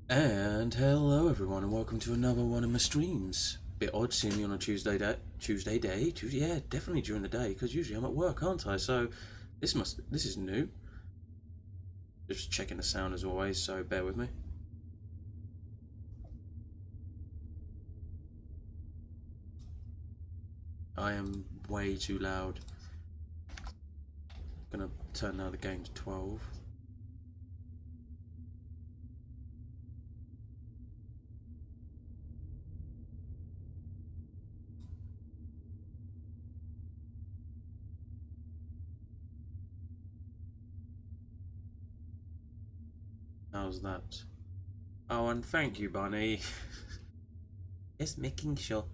And hello everyone, and welcome to another one of my streams. Bit odd seeing me on a Tuesday day. Yeah, definitely during the day because usually I'm at work, aren't I? So this is new. Just checking the sound as always, so bear with me. I am way too loud. Gonna turn now the game to 12. How's that? Oh, and thank you, Bunny. Just making sure.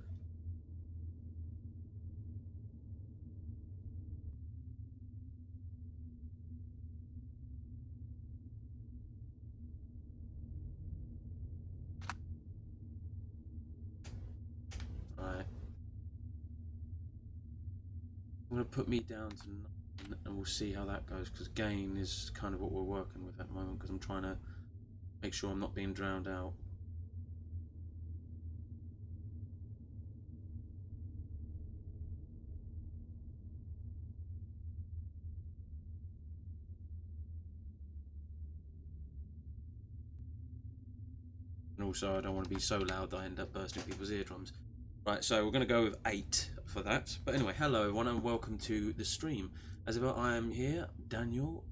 Alright. I'm gonna put me down to 9 and we'll see how that goes because gain is kind of what we're working with at the moment because I'm trying to make sure I'm not being drowned out. And also I don't want to be so loud that I end up bursting people's eardrums. Right, so we're going to go with 8 for that. But anyway, hello everyone and welcome to the stream. As ever, I am here, Daniel,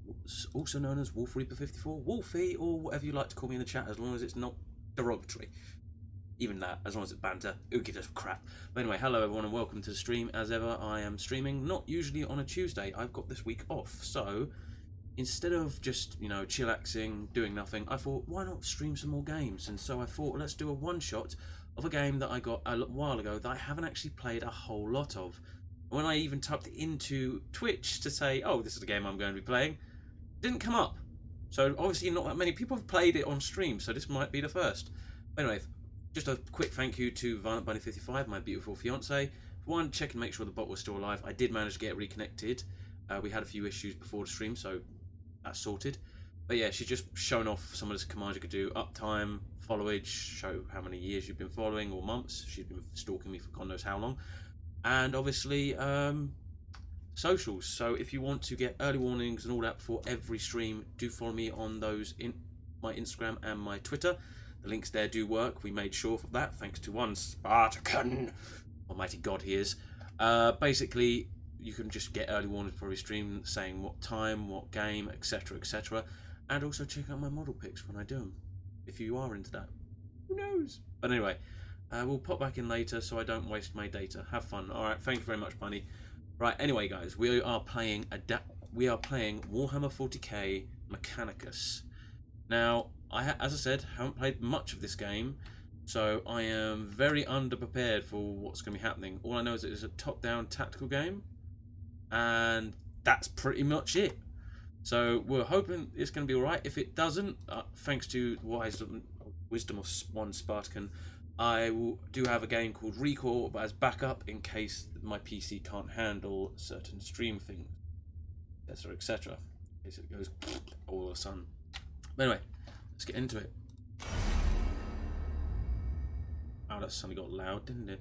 also known as Wolf Reaper 54, Wolfie, or whatever you like to call me in the chat, as long as it's not derogatory. Even that, as long as it's banter, who gives a crap. But anyway, hello everyone and welcome to the stream. As ever, I am streaming, not usually on a Tuesday. I've got this week off, so instead of just, chillaxing, doing nothing, I thought, why not stream some more games? And so I thought, let's do a one-shot of a game that I got a while ago that I haven't actually played a whole lot of. When I even typed it into Twitch to say, oh, this is the game I'm going to be playing, it didn't come up. So obviously not that many people have played it on stream, so this might be the first. But anyway, just a quick thank you to Violent Bunny 55, my beautiful fiance. For one, check and make sure the bot was still alive. I did manage to get reconnected. We had a few issues before the stream, so that's sorted. But yeah, she's just shown off some of the commands you could do. Uptime, followage, show how many years you've been following, or months. She's been stalking me for God knows how long. And obviously, socials. So if you want to get early warnings and all that for every stream, do follow me on those in my Instagram and my Twitter. The links there do work. We made sure for that, thanks to one Spartacan. Almighty God he is. Basically, you can just get early warnings for every stream saying what time, what game, etc, etc. And also check out my model pics when I do them, if you are into that. Who knows? But anyway, we'll pop back in later so I don't waste my data. Have fun. Alright, thank you very much, Bunny. Right, anyway guys, we are playing Warhammer 40k Mechanicus. Now, as I said, haven't played much of this game, so I am very underprepared for what's going to be happening. All I know is it's a top-down tactical game, and that's pretty much it. So we're hoping it's going to be alright. If it doesn't, thanks to wisdom of one Spartacan, I do have a game called Recall, but as backup in case my PC can't handle certain stream things, etc, etc. In case it goes all of a sudden. But anyway, let's get into it. Oh, that suddenly got loud, didn't it?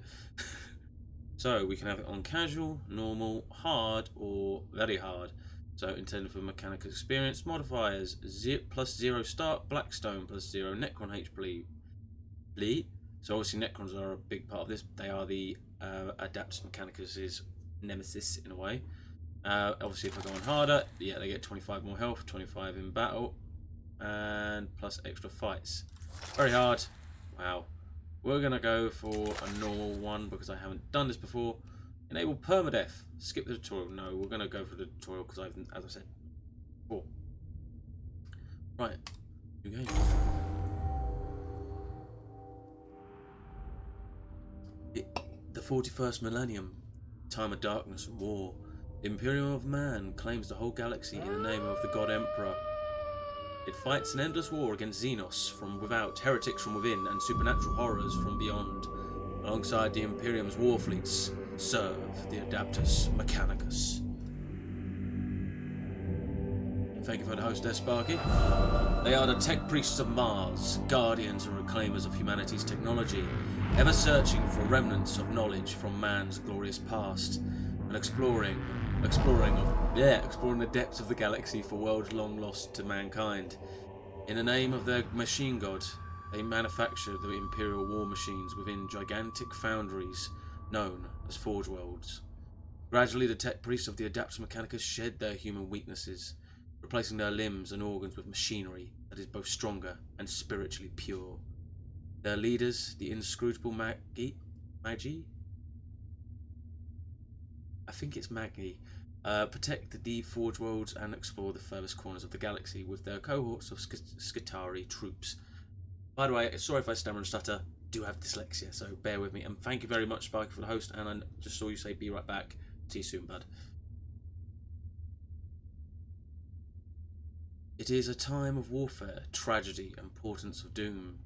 So we can have it on casual, normal, hard, or very hard. So intended for Mechanicus experience. Modifiers: +0 start, Blackstone, +0 Necron HP. So obviously Necrons are a big part of this. They are the Adeptus Mechanicus' nemesis in a way. Obviously if I go on harder, yeah, they get 25 more health, 25 in battle, and plus extra fights. Very hard. Wow. We're going to go for a normal one because I haven't done this before. Enable permadeath. Skip the tutorial. No, we're going to go for the tutorial because I've, as I said before. Right. New game. The 41st millennium. Time of darkness and war. The Imperium of Man claims the whole galaxy in the name of the God Emperor. It fights an endless war against Xenos from without, heretics from within, and supernatural horrors from beyond. Alongside the Imperium's war fleets, serve the Adeptus Mechanicus. Thank you for the host there, Sparky. They are the tech priests of Mars, guardians and reclaimers of humanity's technology, ever searching for remnants of knowledge from man's glorious past, and exploring the depths of the galaxy for worlds long lost to mankind. In the name of their machine god, they manufacture the Imperial war machines within gigantic foundries known as Forge Worlds. Gradually, the tech priests of the Adeptus Mechanicus shed their human weaknesses, replacing their limbs and organs with machinery that is both stronger and spiritually pure. Their leaders, the inscrutable Magi? I think it's Maggie, protect the deep Forge Worlds and explore the furthest corners of the galaxy with their cohorts of Skitari troops. By the way, sorry if I stammer and stutter, do have dyslexia, so bear with me. And thank you very much, Sparky, for the host, and I just saw you say be right back. See you soon, bud. It is a time of warfare, tragedy, and portents of doom.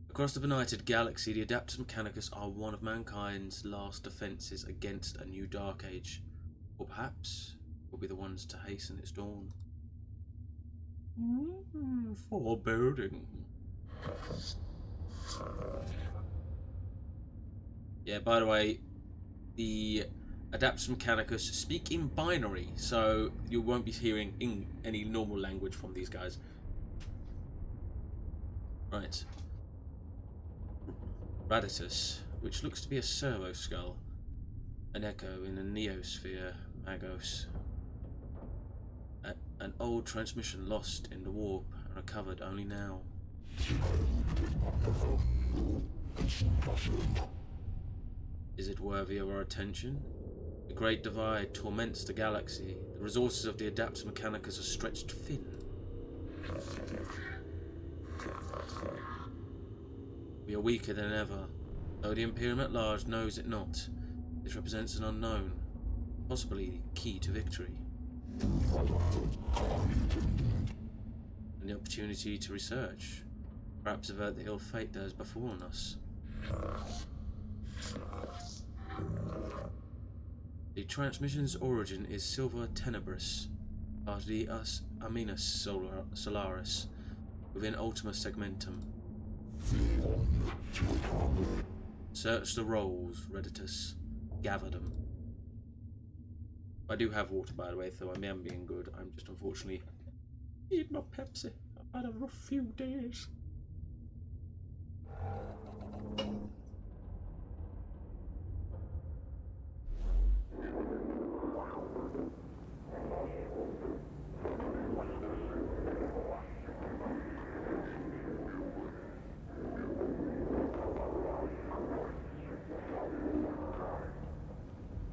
Across the benighted galaxy, the Adeptus Mechanicus are one of mankind's last defences against a new dark age, or perhaps will be the ones to hasten its dawn. Foreboding. Yeah, by the way, the Adeptus Mechanicus speak in binary, so you won't be hearing in any normal language from these guys. Right. Raditus, which looks to be a servo skull. An echo in a neosphere, Magos. An old transmission lost in the warp and recovered only now. Is it worthy of our attention? The Great Divide torments the galaxy. The resources of the Adeptus Mechanicus are stretched thin. We are weaker than ever, though the Imperium at large knows it not. This represents an unknown, possibly key to victory. And the opportunity to research, perhaps avert the ill fate that has befallen us. The transmission's origin is Silva Tenebris, part of the Aminus Solaris, within Ultima Segmentum. Search the rolls, Reditus. Gather them. I do have water, by the way, so I am being good. I'm just unfortunately need my Pepsi. I've had a rough few days.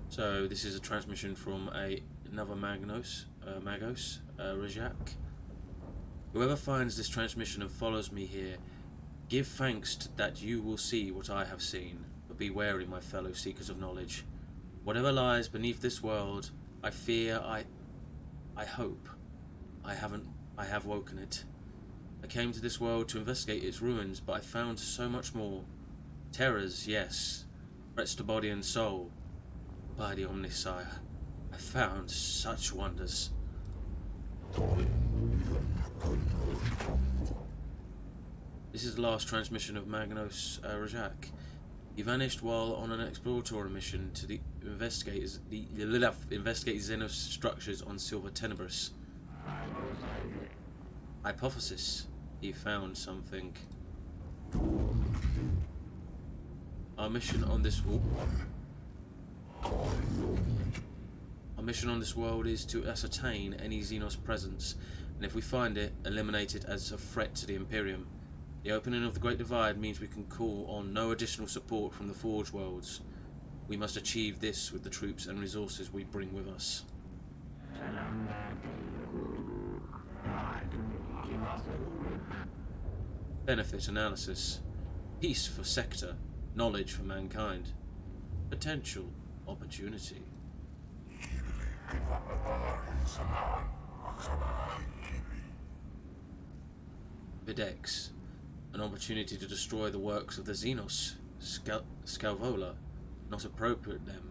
So this is a transmission from another Magos, Rajak. Whoever finds this transmission and follows me here, give thanks that you will see what I have seen, but be wary, my fellow seekers of knowledge. Whatever lies beneath this world, I fear, I hope, I have woken it. I came to this world to investigate its ruins, but I found so much more. Terrors, yes, threats to body and soul. By the Omnisire, I found such wonders. This is the last transmission of Magnos Rajak. He vanished while on an exploratory mission to investigate Xenos structures on Silva Tenebris. Hypothesis: he found something. Our mission on this world is to ascertain any Xenos presence, and if we find it, eliminate it as a threat to the Imperium. The opening of the Great Divide means we can call on no additional support from the Forge Worlds. We must achieve this with the troops and resources we bring with us. Benefit analysis. Peace for sector. Knowledge for mankind. Potential. Opportunity. Videx. An opportunity to destroy the works of the Xenos. Scalvola. Not appropriate them.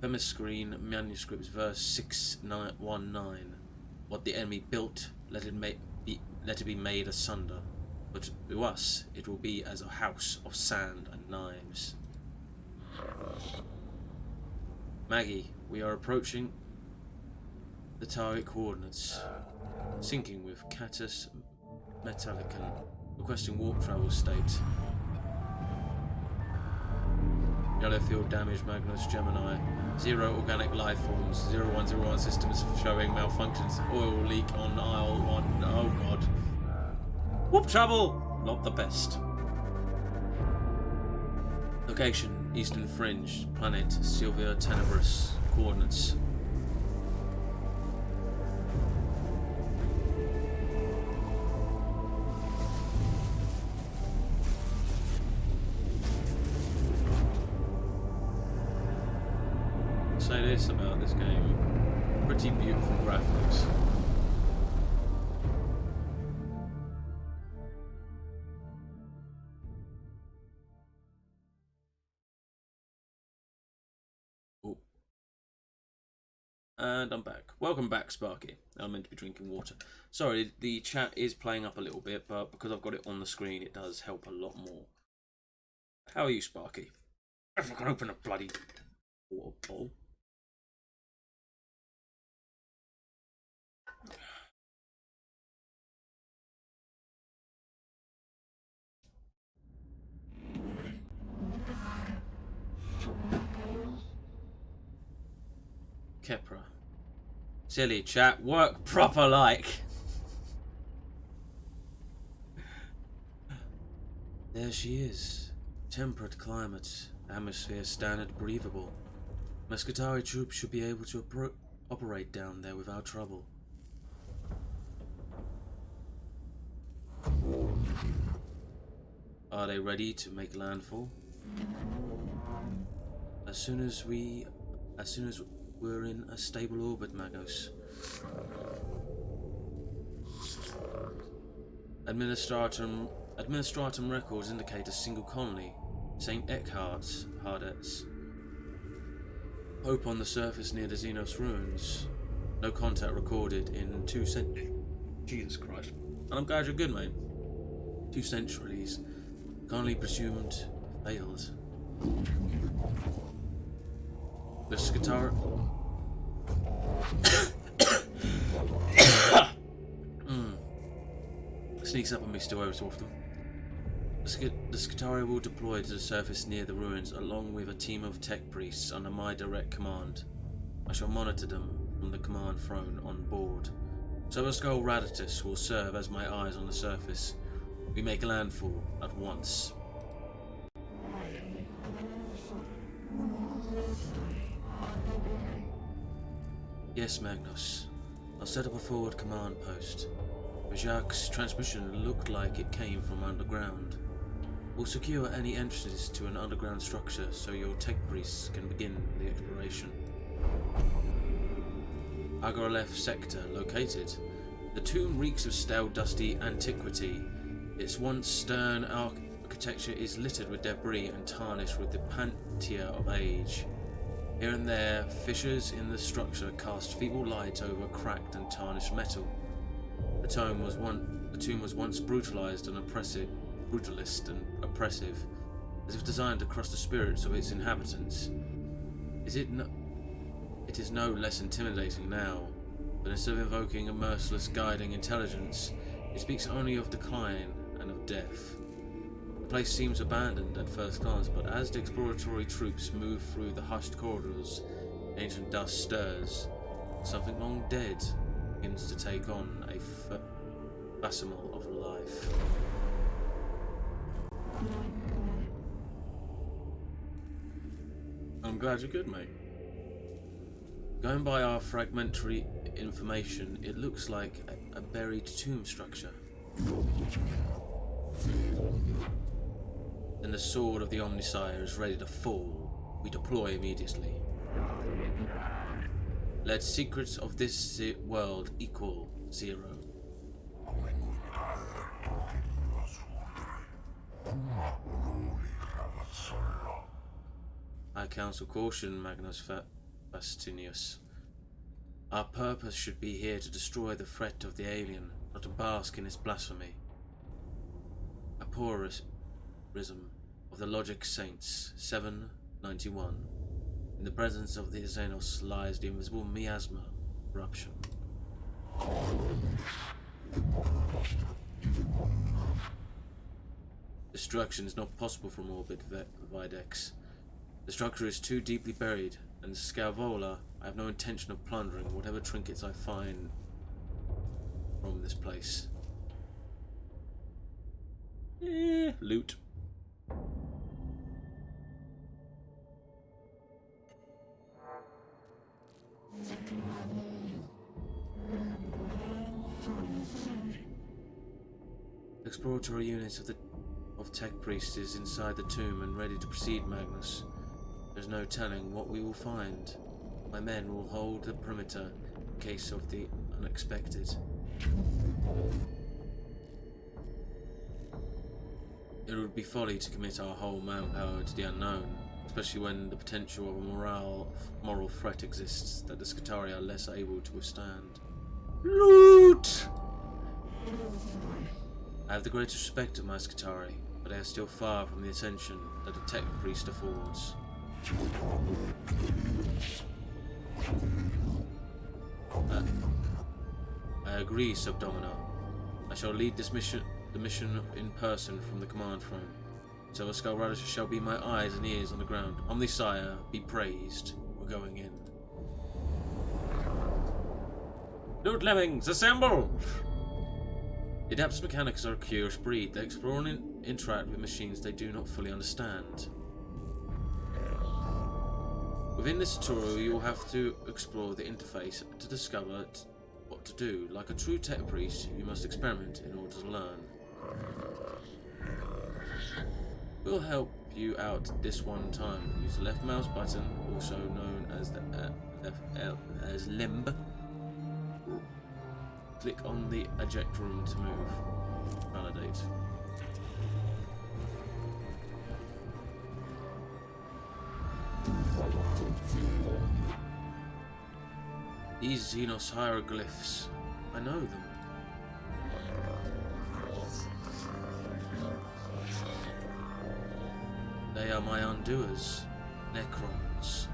Famous screen manuscripts verse 619. What the enemy built, let it be made asunder. But to us it will be as a house of sand and knives. Maggie, we are approaching the target coordinates. Syncing with Catus Metallicon. Requesting warp travel state. Yellow field damage, Magnus, Gemini. 0 organic life forms. 0101 systems showing malfunctions. Oil leak on aisle 1. Oh god. Warp travel! Not the best. Location, Eastern Fringe. Planet, Sylvia Tenebris. Coordinates. Say this about this game. Pretty beautiful graphics. Oh. And I'm back. Welcome back, Sparky. I'm meant to be drinking water. Sorry, the chat is playing up a little bit, but because I've got it on the screen, it does help a lot more. How are you, Sparky? If I can open a bloody water bowl. Kepra. Silly chat, work proper like. There she is. Temperate climate, atmosphere standard breathable. Muscatari troops should be able to operate down there without trouble. Are they ready to make landfall? As soon as we're in a stable orbit, Magos. Administratum records indicate a single colony, St. Eckhart's, Hardets. Hope on the surface near the Xenos ruins. No contact recorded in 2 centuries. Jesus Christ. And I'm glad you're good, mate. 2 centuries. Currently presumed failed. The Skatara... Sneaks up on me still every so often. The Skatari will deploy to the surface near the ruins along with a team of tech priests under my direct command. I shall monitor them from the command throne on board. Skull Raditus will serve as my eyes on the surface. We make landfall at once. Yes, Magnus. I'll set up a forward command post. Jacques' transmission looked like it came from underground. We'll secure any entrances to an underground structure so your tech priests can begin the exploration. Agoralef sector located. The tomb reeks of stale, dusty antiquity. Its once stern architecture is littered with debris and tarnished with the pantia of age. Here and there, fissures in the structure cast feeble light over cracked and tarnished metal. The tomb was once brutalist and oppressive, as if designed to crush the spirits of its inhabitants. It is no less intimidating now, but instead of invoking a merciless guiding intelligence, it speaks only of decline and of death. The place seems abandoned at first glance, but as the exploratory troops move through the hushed corridors, ancient dust stirs. Something long dead begins to take on a facsimile of life. I'm glad you're good, mate. Going by our fragmentary information, it looks like a buried tomb structure. Then the sword of the Omnisire is ready to fall. We deploy immediately. Let secrets of this world equal 0. I counsel caution, Magnus Fat. Bastinius. Our purpose should be here to destroy the threat of the alien, not to bask in its blasphemy. Aphorism of the Logic Saints, 791. In the presence of the Xenos lies the invisible miasma, corruption. Destruction is not possible from orbit, Videx. The structure is too deeply buried, and Scavola, I have no intention of plundering whatever trinkets I find from this place. Loot. Exploratory units of Tech Priest is inside the tomb and ready to proceed, Magnus. There's no telling what we will find. My men will hold the perimeter in case of the unexpected. It would be folly to commit our whole manpower to the unknown, especially when the potential of a moral threat exists that the Scutari are less able to withstand. Loot! I have the greatest respect of my Scutari, but they are still far from the attention that a Tech Priest affords. I agree, Subdomina. I shall lead the mission in person from the command throne. So a Skull Rider shall be my eyes and ears on the ground. Omnisire, be praised. We're going in. Loot lemmings, assemble! The Adeptus Mechanicus are a curious breed. They explore and interact with machines they do not fully understand. Within this tutorial, you will have to explore the interface to discover what to do. Like a true Tech Priest, you must experiment in order to learn. We'll help you out this one time. Use the left mouse button, also known as the as limb. Click on the eject room to move. Validate. These Xenos hieroglyphs, I know them. They are my undoers, Necrons,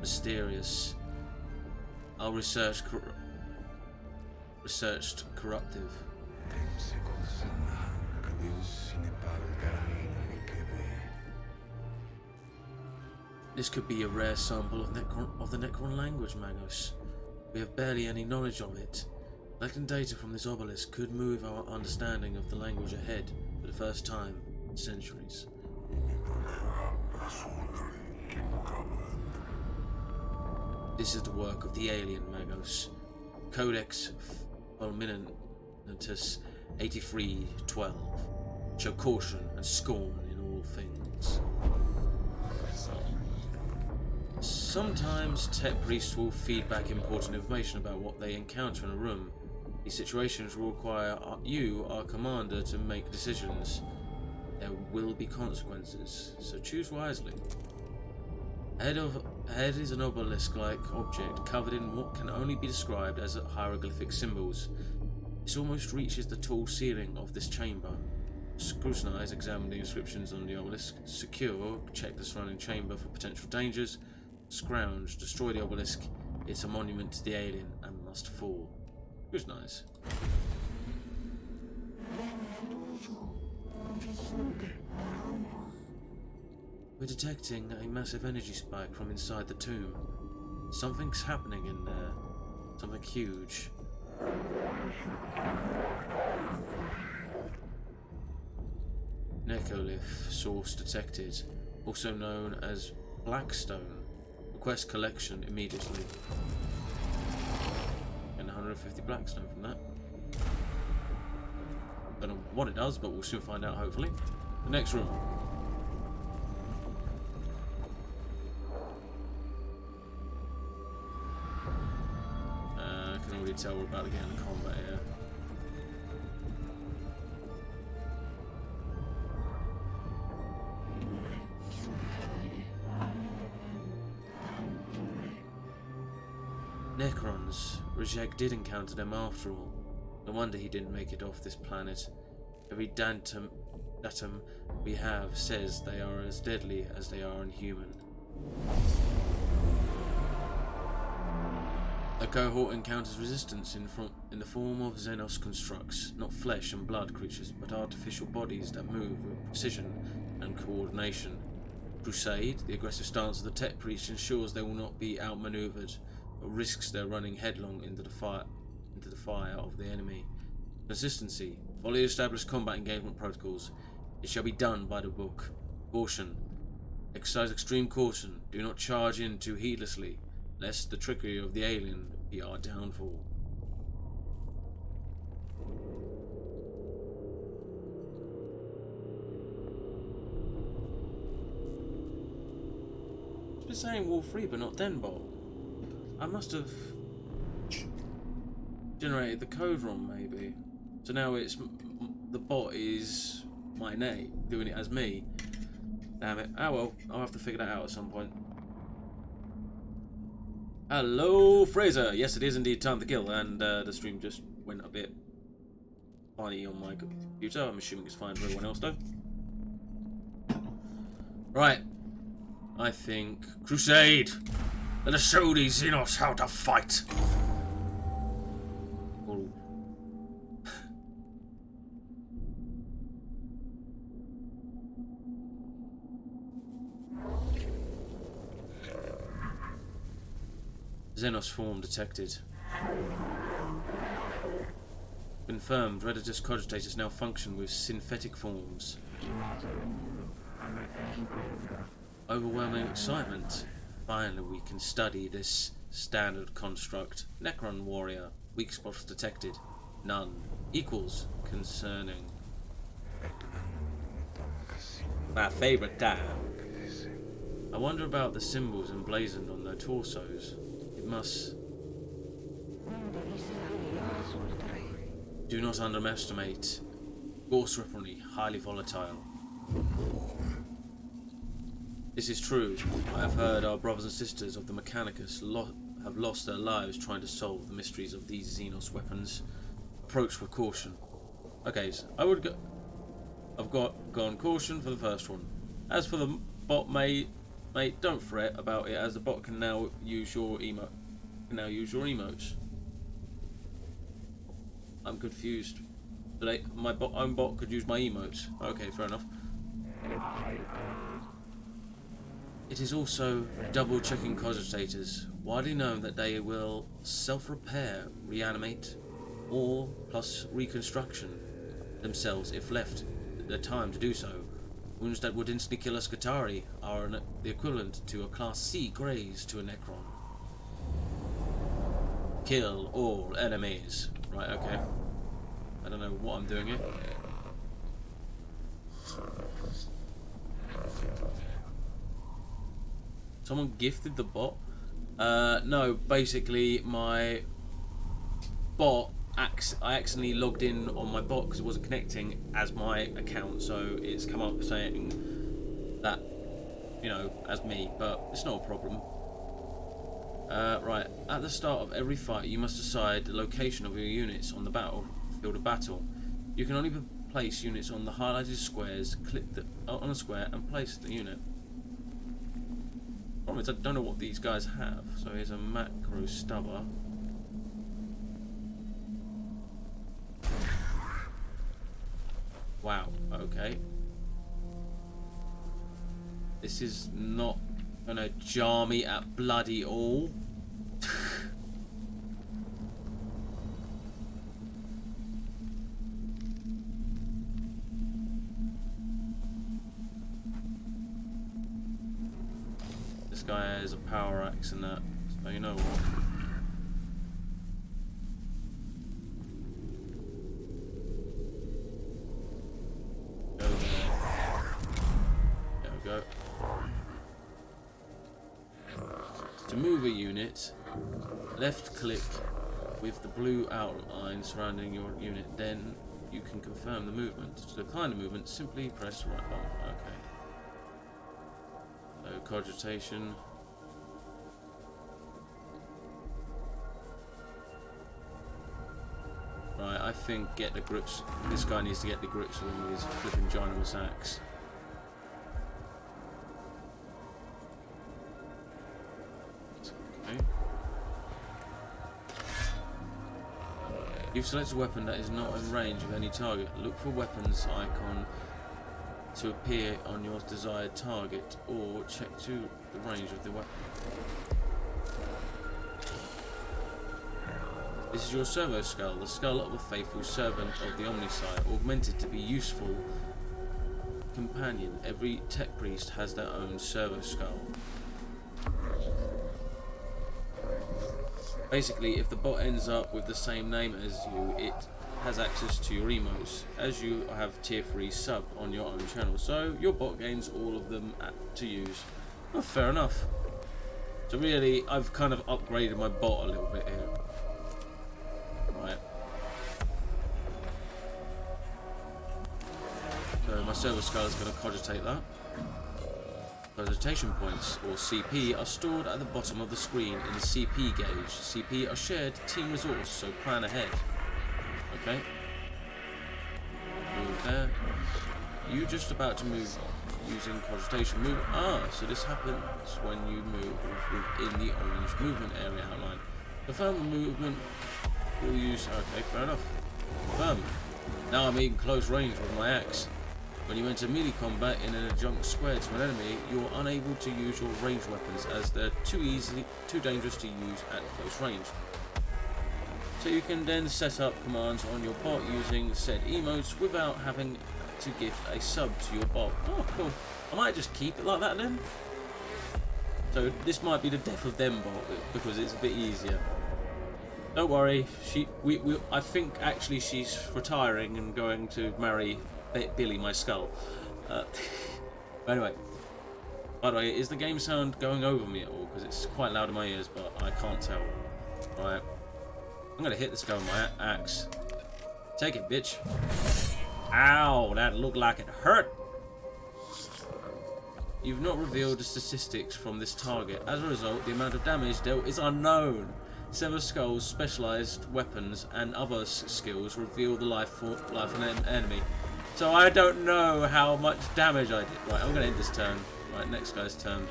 mysterious. I'll researched corruptive. This could be a rare sample of the Necron language, Magnus. We have barely any knowledge of it. Collecting data from this obelisk could move our understanding of the language ahead for the first time in centuries. This is the work of the alien, Magnus. Codex Fulminatus 8312. Show caution and scorn in all things. Sometimes Tech Priests will feed back important information about what they encounter in a room. These situations will require you, our commander, to make decisions. There will be consequences, so choose wisely. Ahead is an obelisk-like object covered in what can only be described as hieroglyphic symbols. This almost reaches the tall ceiling of this chamber. Scrutinize, examine the inscriptions on the obelisk. Secure, check the surrounding chamber for potential dangers. Scrounge, destroy the obelisk. It's a monument to the alien and must fall. Scrutinize. We're detecting a massive energy spike from inside the tomb. Something's happening in there. Something huge. Necrolith source detected, also known as Blackstone. Request collection immediately. And 150 Blackstone from that. Don't know what it does, but we'll soon find out, hopefully. The next room. I can already tell we're about to get into combat here. Necrons. Rizek did encounter them after all. No wonder he didn't make it off this planet. Every datum we have says they are as deadly as they are inhuman. A cohort encounters resistance in the form of Xenos constructs, not flesh and blood creatures, but artificial bodies that move with precision and coordination. Crusade, the aggressive stance of the tech priest, ensures they will not be outmaneuvered, but risks their running headlong into the fire of the enemy. Consistency, fully established combat engagement protocols. It shall be done by the book. Caution, exercise extreme caution. Do not charge in too heedlessly, lest the trickery of the alien be our downfall. It's been saying Wall 3 but not Denbot. I must have generated the code wrong maybe. So now it's the bot is my name, doing it as me. Damn it. Ah well, I'll have to figure that out at some point. Hello, Fraser. Yes, it is indeed time to kill, and the stream just went a bit funny on my computer. I'm assuming it's fine for everyone else, though. Right. I think Crusade. Let us show these Xenos how to fight. Oh. Xenos form detected. Confirmed, Redditus cogitators now function with synthetic forms. Overwhelming excitement. Finally we can study this standard construct. Necron warrior. Weak spots detected. None. Equals concerning. My favourite time. I wonder about the symbols emblazoned on their torsos. It must... Do not underestimate. Ghost weaponry, highly volatile. This is true. I have heard our brothers and sisters of the Mechanicus have lost their lives trying to solve the mysteries of these Xenos weapons. Approach with caution. Okay, so I've gone caution for the first one. As for the bot, mate, don't fret about it, as the bot can now use your emotes. I'm confused. My own bot could use my emotes. Okay, fair enough. It is also double-checking cogitators. Widely known that they will self-repair, reanimate, or plus reconstruction themselves if left the time to do so. Wounds that would instantly kill a Scutari are the equivalent to a Class C graze to a Necron. Kill all enemies. Right, okay. I don't know what I'm doing here. Someone gifted the bot? No, basically my bot, I accidentally logged in on my bot because it wasn't connecting as my account, so it's come up saying that, you know, as me, but it's not a problem. Right, at the start of every fight you must decide the location of your units on the battlefield of battle. You can only place units on the highlighted squares, click on a square and place the unit. Problem is I don't know what these guys have, so here's a macro stubber. Wow, okay. This is not gonna jar me at bloody all. This guy has a power axe and that, so you know what. Go there. There we go. To move a unit, left click with the blue outline surrounding your unit, then you can confirm the movement. To decline the movement, simply press right button. Okay. So, cogitation. I think get the grips. This guy needs to get the grips with his flipping ginormous axe. Okay. You've selected a weapon that is not in range of any target. Look for weapons icon to appear on your desired target, or check to the range of the weapon. This is your servo skull, the skull of a faithful servant of the Omnisire, augmented to be useful companion. Every tech priest has their own servo skull. Basically, if the bot ends up with the same name as you, it has access to your emotes, as you have tier 3 sub on your own channel, so your bot gains all of them to use. Oh, fair enough. So really, I've kind of upgraded my bot a little bit here. Right. So my servo skull is going to cogitate that. Cogitation points, or CP, are stored at the bottom of the screen in the CP gauge. CP are shared team resource, so plan ahead. Okay. Move there. You just about to move using cogitation. Move. So this happens when you move within the orange movement area outline. Confirm the movement will use. Okay, fair enough. Confirm. Now I'm in close range with my axe. When you enter melee combat in an adjunct square to an enemy, you're unable to use your ranged weapons as they're too dangerous to use at close range. So you can then set up commands on your bot using said emotes without having to give a sub to your bot. Oh, cool. I might just keep it like that then. So this might be the death of them bot because it's a bit easier. Don't worry. I think actually she's retiring and going to marry Billy, my skull. Anyway, by the way, is the game sound going over me at all? Because it's quite loud in my ears, but I can't tell. Right, I'm gonna hit this guy with my axe. Take it, bitch. Ow, that looked like it hurt. You've not revealed the statistics from this target. As a result, the amount of damage dealt is unknown. Sever Skull's specialized weapons and other skills reveal the life of an enemy. So I don't know how much damage I did. Right, I'm going to end this turn. Right, next guy's turn.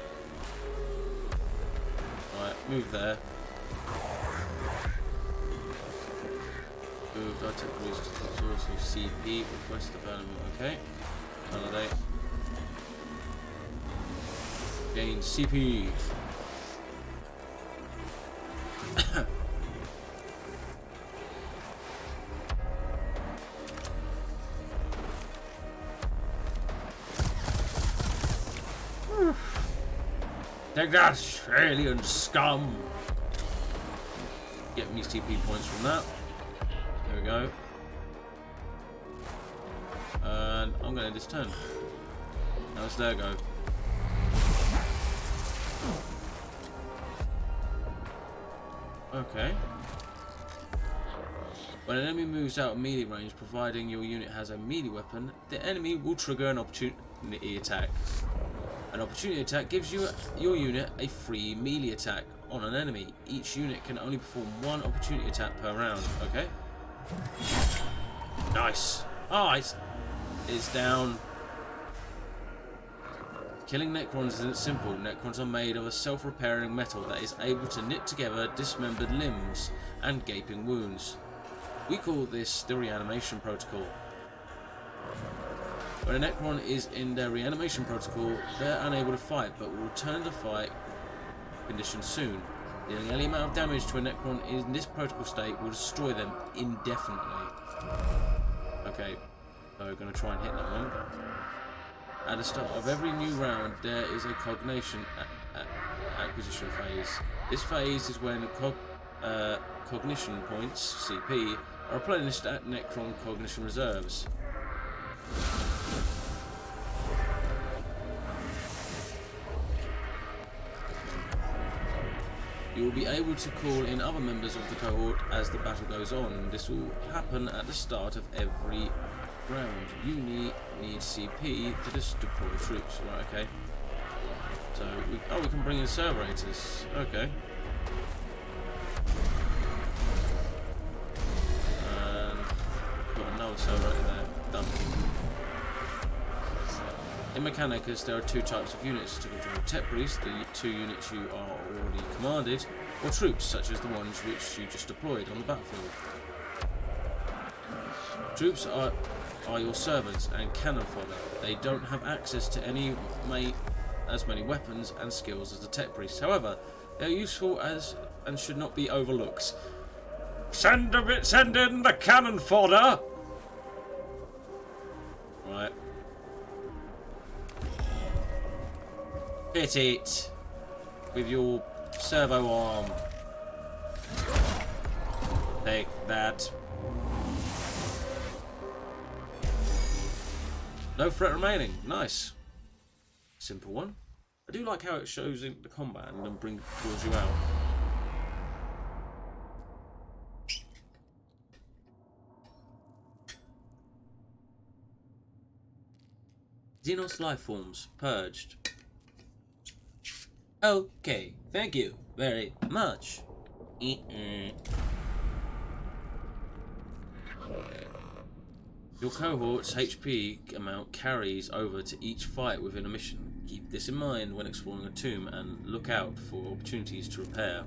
Right, move there. Move, I took rules to source of CP, request development, okay. Validate. Gain CP. Take that, alien scum! Get me TP points from that. There we go. And I'm gonna end this turn. Now it's their go. Okay. When an enemy moves out of melee range, providing your unit has a melee weapon, the enemy will trigger an opportunity attack. An opportunity attack gives your unit a free melee attack on an enemy. Each unit can only perform one opportunity attack per round. Okay. Nice. Oh, it's down. Killing Necrons isn't simple. Necrons are made of a self-repairing metal that is able to knit together dismembered limbs and gaping wounds. We call this the reanimation protocol. When a Necron is in their reanimation protocol, they're unable to fight, but will return to fight conditions soon. Dealing any amount of damage to a Necron in this protocol state will destroy them indefinitely. Okay, so we're going to try and hit that one. At the start of every new round, there is a cognition acquisition phase. This phase is when cognition points, CP, are replenished at Necron cognition reserves. You will be able to call in other members of the cohort as the battle goes on. This will happen at the start of every round. You need CP to just deploy troops. Right, okay. So, we can bring in Cerberators. Okay. And Oh, so right there. Done. In Mechanicus, there are two types of units to control: tech priests, the two units you are already commanded, or troops, such as the ones which you just deployed on the battlefield. Troops are your servants and cannon fodder. They don't have access to as many weapons and skills as the tech priests. However, they are useful and should not be overlooked. Send in the cannon fodder! Right. Hit it with your servo arm. Take that. No threat remaining. Nice. Simple one. I do like how it shows in the combat and then draws you out. Xenos life forms purged. Okay, thank you very much. Your cohort's HP amount carries over to each fight within a mission. Keep this in mind when exploring a tomb and look out for opportunities to repair.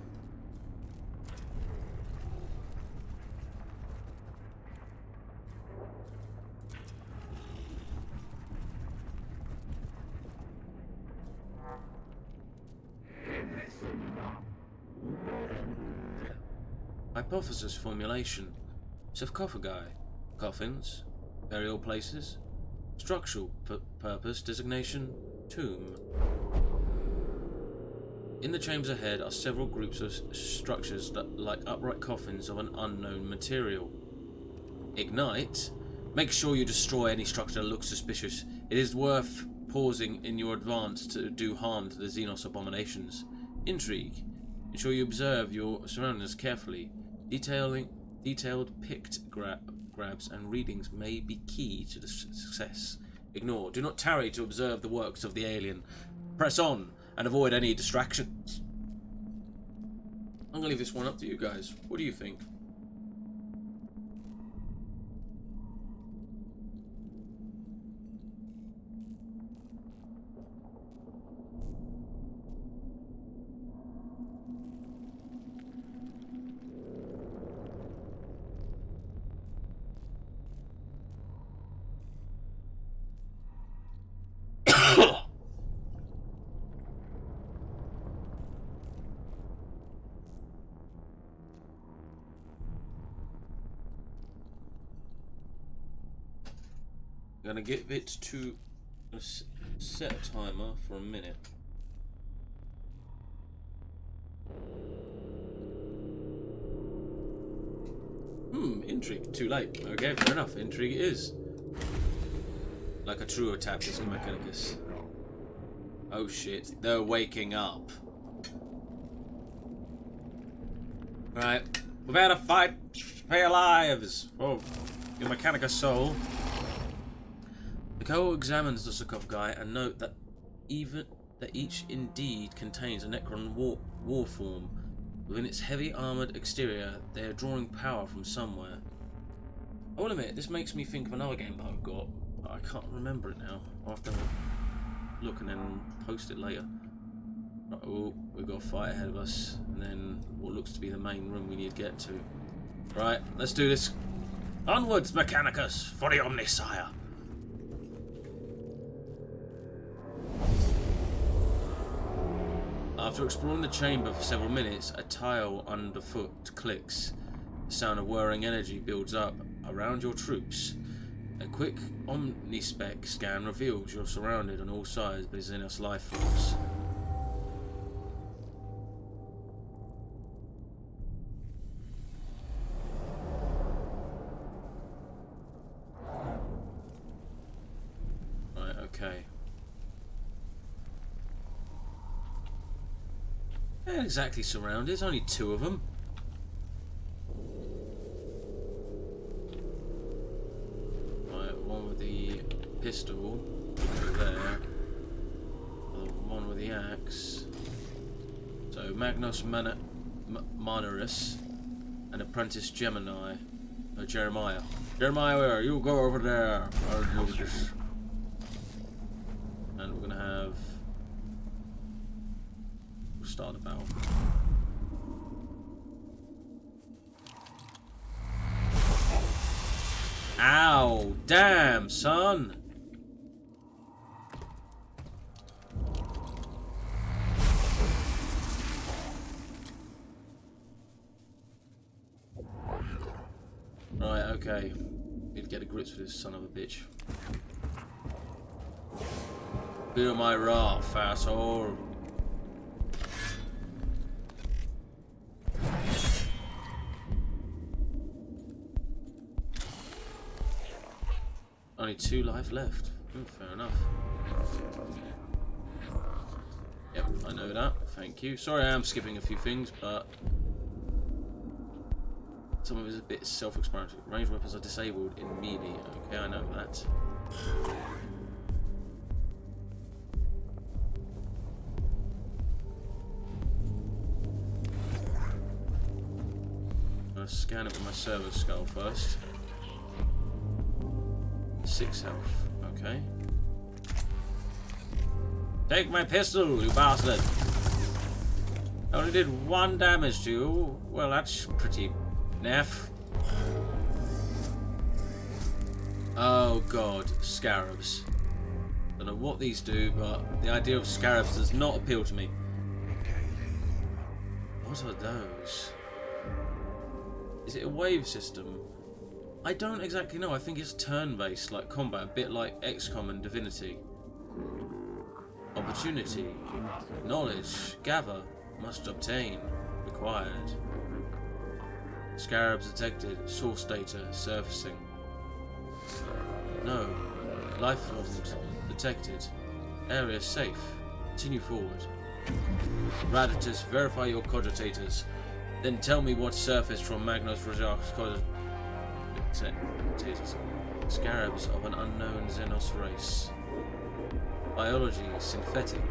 Hypothesis formulation. Sarcophagi. Coffins. Burial places. Structural purpose designation. Tomb. In the chambers ahead are several groups of structures that like upright coffins of an unknown material. Ignite. Make sure you destroy any structure that looks suspicious. It is worth pausing in your advance to do harm to the Xenos abominations. Intrigue. Ensure you observe your surroundings carefully. Detailed picked grabs and readings may be key to the success. Ignore. Do not tarry to observe the works of the alien. Press on and avoid any distractions. I'm gonna leave this one up to you guys. What do you think? I'm gonna give it to set a timer for a minute. Intrigue. Too late. Okay, fair enough. Intrigue it is. Like a true attack, this Mechanicus. Oh shit, they're waking up. Right, we've had a fight for your lives. Oh, your Mechanicus soul. The cohort examines the sarcophagi and note that each indeed contains a Necron war form. Within its heavy armoured exterior, they are drawing power from somewhere. I will admit, this makes me think of another game that I've got, but I can't remember it now. I'll have to look and then post it later. Oh, we've got a fight ahead of us, and then what looks to be the main room we need to get to. Right, let's do this. Onwards, Mechanicus, for the Omnisire. After exploring the chamber for several minutes, a tile underfoot clicks. The sound of whirring energy builds up around your troops. A quick omnispec scan reveals you're surrounded on all sides by Xenos life forms. Right, okay. They're not exactly surrounded, there's only two of them. Right, one with the pistol over there. The one with the axe. So Magnus Manarus and Apprentice Gemini. Oh, Jeremiah. Jeremiah, where? You go over there. I'll do this. And we're gonna have. We'll start the battle. Ow! Damn, son! Right, okay. Need to get a grip with this son of a bitch. Feel my wrath, asshole. Only 2 life left. Fair enough. Yep, I know that. Thank you. Sorry I am skipping a few things, but some of it is a bit self-explanatory. Ranged weapons are disabled in melee. Okay, I know that. I'm gonna scan it with my servo skull first. 6 health. Okay. Take my pistol, you bastard! I only did 1 damage to you. Well, that's pretty naff. Oh god, scarabs. Don't know what these do, but the idea of scarabs does not appeal to me. What are those? Is it a wave system? I don't exactly know. I think it's turn-based, like combat, a bit like XCOM and Divinity. Opportunity. Knowledge. Gather. Must obtain. Required. Scarabs detected. Source data. Surfacing. No. Life forms detected. Area safe. Continue forward. Raditus, verify your cogitators. Then tell me what surfaced from Magnus Rajark's cogitators. Scarabs of an unknown Xenos race. Biology, synthetic.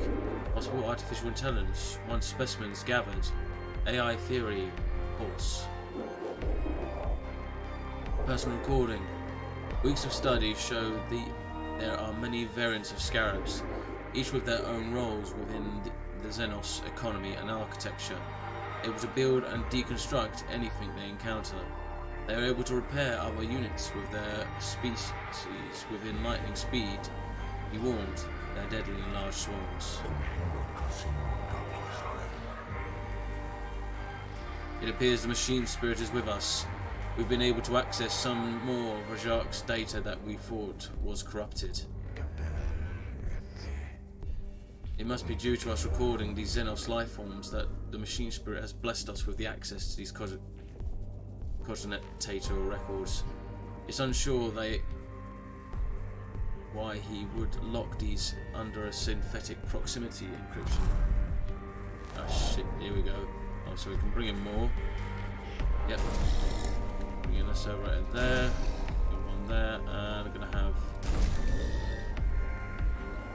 Possible artificial intelligence. 1 specimens gathered. AI theory, false. Personal recording. Weeks of study show there are many variants of scarabs, each with their own roles within the Xenos economy and architecture, able to build and deconstruct anything they encounter. They are able to repair other units with their species within lightning speed. Be warned, they are deadly in large swarms. It appears the machine spirit is with us. We've been able to access some more of Rajark's data that we thought was corrupted. It must be due to us recording these Xenos life forms that the machine spirit has blessed us with the access to these cogitator records. It's unsure why he would lock these under a synthetic proximity encryption. Ah shit, here we go. Oh, so we can bring in more. Yep. Bring in a server right there. One there, and I'm gonna have.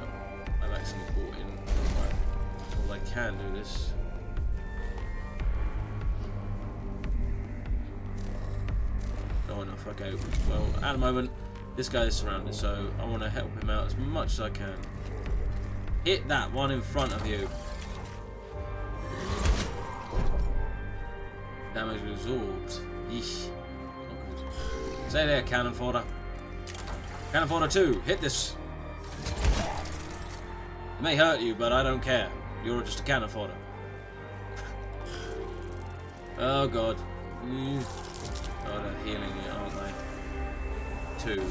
Oh, I've actually brought in. Well, I can do this. Oh, enough. Okay. Well, at the moment, this guy is surrounded, so I want to help him out as much as I can. Hit that one in front of you. Damage absorbed. Yeesh. Not good. Stay there, cannon fodder. Cannon fodder 2. Hit this. It may hurt you, but I don't care. You're just a cannon fodder. Oh god. Oh, they're healing it, aren't they? 2.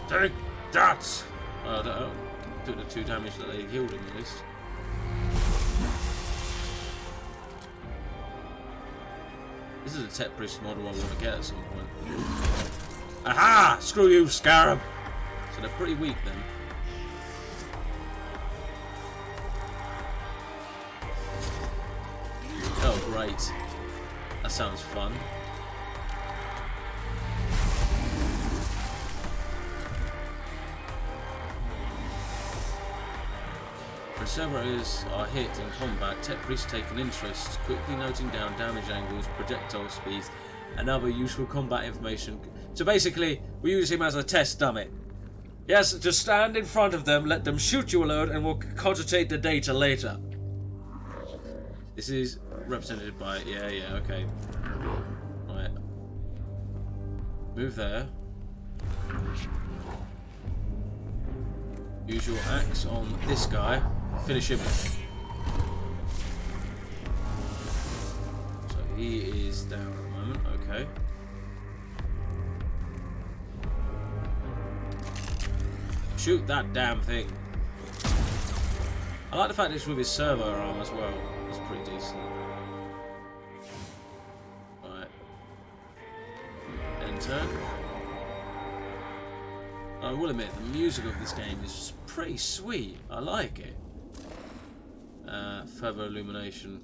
Take that! Oh, took the 2 damage that they healed him at least. This is a Tech Priest model I want to get at some point. Aha! Screw you, Scarab! So they're pretty weak then. Oh, great. That sounds fun. When servos are hit in combat, Tech Priests take an interest, quickly noting down damage angles, projectile speeds, and other useful combat information. So basically, we use him as a test dummy. Yes, just stand in front of them, let them shoot you a load, and we'll cogitate the data later. This is represented by... Yeah, okay. Right. Move there. Use your axe on this guy. Finish him off. So he is down at the moment, okay. Shoot that damn thing. I like the fact it's with his servo arm as well. It's pretty decent. Right. Enter. I will admit, the music of this game is pretty sweet. I like it. Further illumination.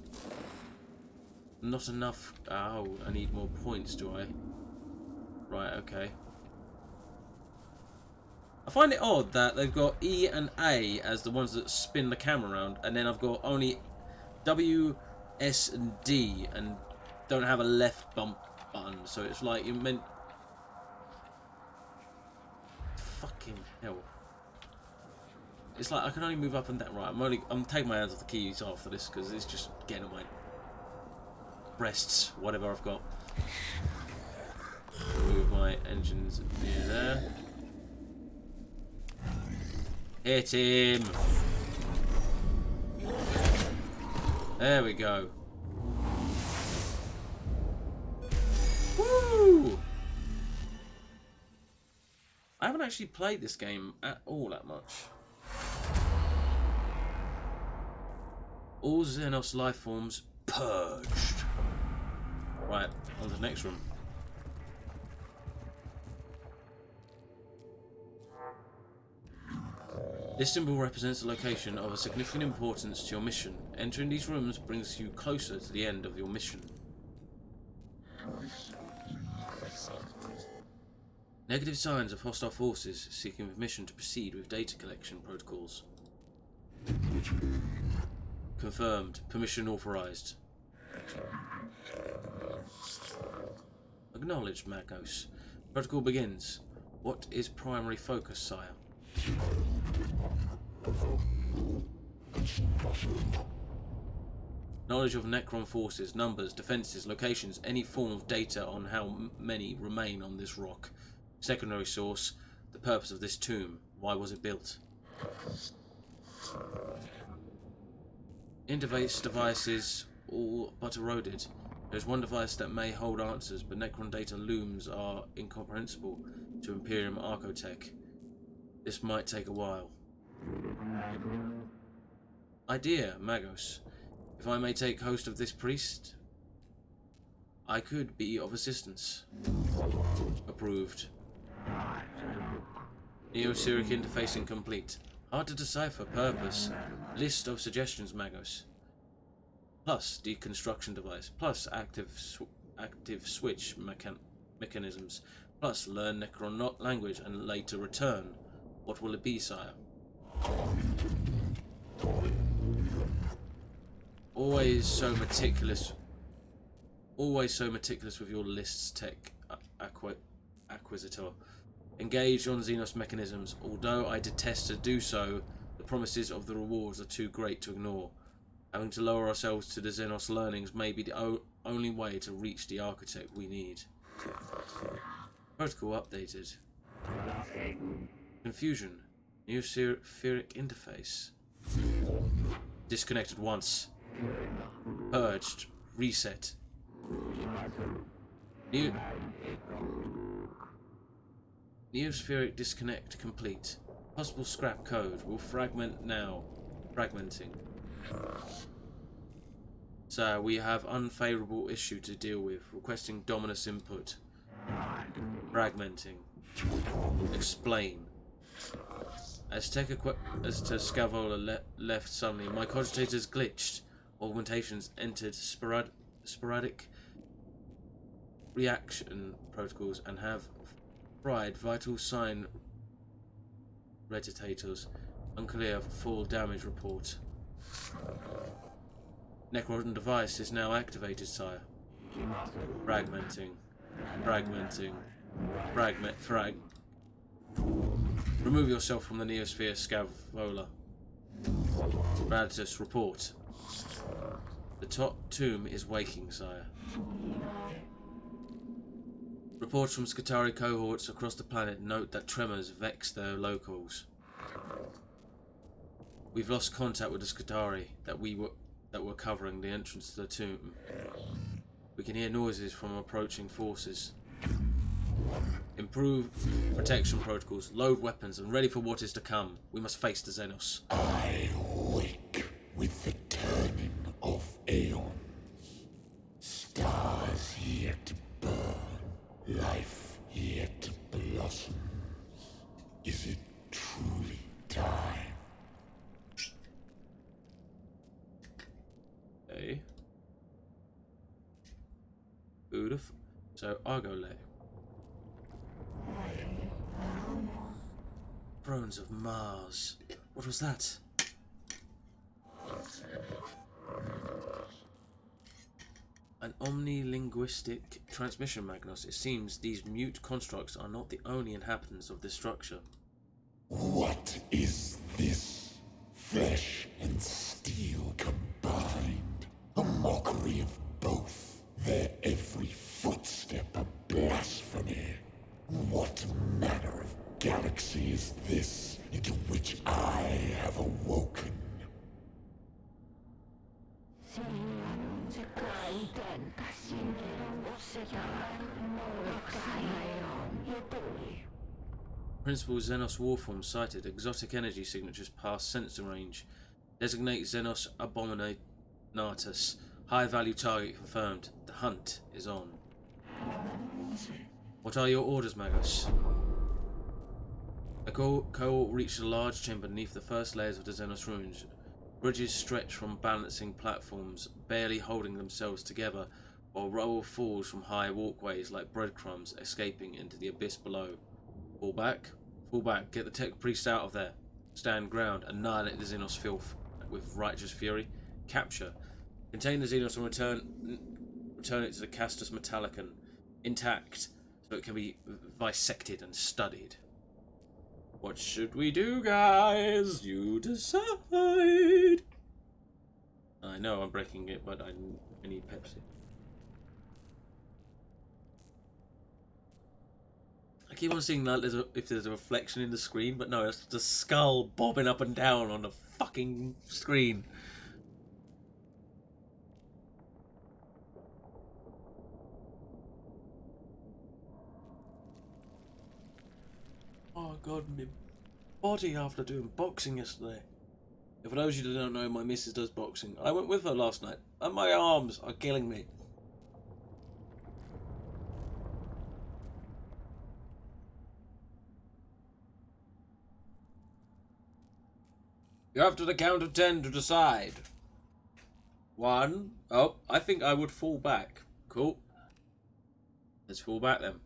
Not enough. Oh, I need more points, do I? Right, okay. I find it odd that they've got E and A as the ones that spin the camera around, and then I've got only W, S, and D, and don't have a left bump button. So it's like you meant. Fucking hell! It's like I can only move up and down. Right, I'm taking my hands off the keys after this because it's just getting on my breasts, whatever I've got. Move my engines near there. Hit him! There we go. Woo! I haven't actually played this game at all that much. All Xenos life forms purged. Right, on to the next room. This symbol represents the location of a significant importance to your mission. Entering these rooms brings you closer to the end of your mission. Negative signs of hostile forces seeking permission to proceed with data collection protocols. Confirmed. Permission authorized. Acknowledged, Magos. Protocol begins. What is primary focus, sire? Knowledge of Necron forces, numbers, defenses, locations, any form of data on how many remain on this rock. Secondary source, the purpose of this tomb. Why was it built? Interface devices, all but eroded. There's one device that may hold answers, but Necron data looms are incomprehensible to Imperium Archotech. This might take a while. Idea, Magos. If I may take host of this priest, I could be of assistance. Approved. Neoseric interfacing complete. Hard to decipher purpose. List of suggestions, Magos. Plus deconstruction device. Plus active switch mechanisms. Plus learn Necron language and later return. What will it be, sire? Always so meticulous with your lists, tech acquisitor. Engage on Xenos mechanisms. Although I detest to do so, the promises of the rewards are too great to ignore. Having to lower ourselves to the Xenos learnings may be the only way to reach the architect we need. Protocol updated. Confusion. Neospheric interface. Disconnected once. Purged. Reset. Neospheric disconnect complete. Possible scrap code. Will fragment now. Fragmenting. So we have unfavorable issue to deal with. Requesting Dominus input. Fragmenting. Explain. As to Scavola left suddenly, my cogitators glitched. Augmentations entered sporadic reaction protocols and have fried vital sign reditators. Unclear full damage report. Necron device is now activated, sire. Fragmenting. Fragmenting. Frag. Remove yourself from the Neosphere Scavola. Radtus, report. The top tomb is waking, sire. Reports from Skitarii cohorts across the planet note that tremors vex their locals. We've lost contact with the Skitarii that were covering the entrance to the tomb. We can hear noises from approaching forces. Improve protection protocols, load weapons, and ready for what is to come. We must face the Xenos. I wake with the turning of aeons. Stars yet to burn, life yet to blossom. Is it truly time? Okay. Beautiful. So Argolay. Thrones of Mars. What was that? An omnilinguistic transmission, Magnus. It seems these mute constructs are not the only inhabitants of this structure. What is this? Flesh and steel combined. A mockery of both. Their every footstep a blasphemy. What manner of galaxy is this into which I have awoken? Principal Xenos Warform sighted. Exotic energy signatures past sensor range. Designate Xenos Abominatus. High value target confirmed. The hunt is on. What are your orders, Magus? A cohort reached a large chamber beneath the first layers of the Xenos ruins. Bridges stretch from balancing platforms, barely holding themselves together, while rubble falls from high walkways like breadcrumbs escaping into the abyss below. Fall back. Fall back. Get the tech priest out of there. Stand ground. Annihilate the Xenos filth with righteous fury. Capture. Contain the Xenos and return it to the Castus Metallicon, intact, so it can be bisected and studied. What should we do, guys? You decide. I know I'm breaking it, but I need Pepsi. I keep on seeing like if there's a reflection in the screen, but no, it's the skull bobbing up and down on the fucking screen. Oh god, my body after doing boxing yesterday. And for those of you that don't know, my missus does boxing. I went with her last night, and my arms are killing me. You have to the count of 10 to decide. 1. Oh, I think I would fall back. Cool. Let's fall back then.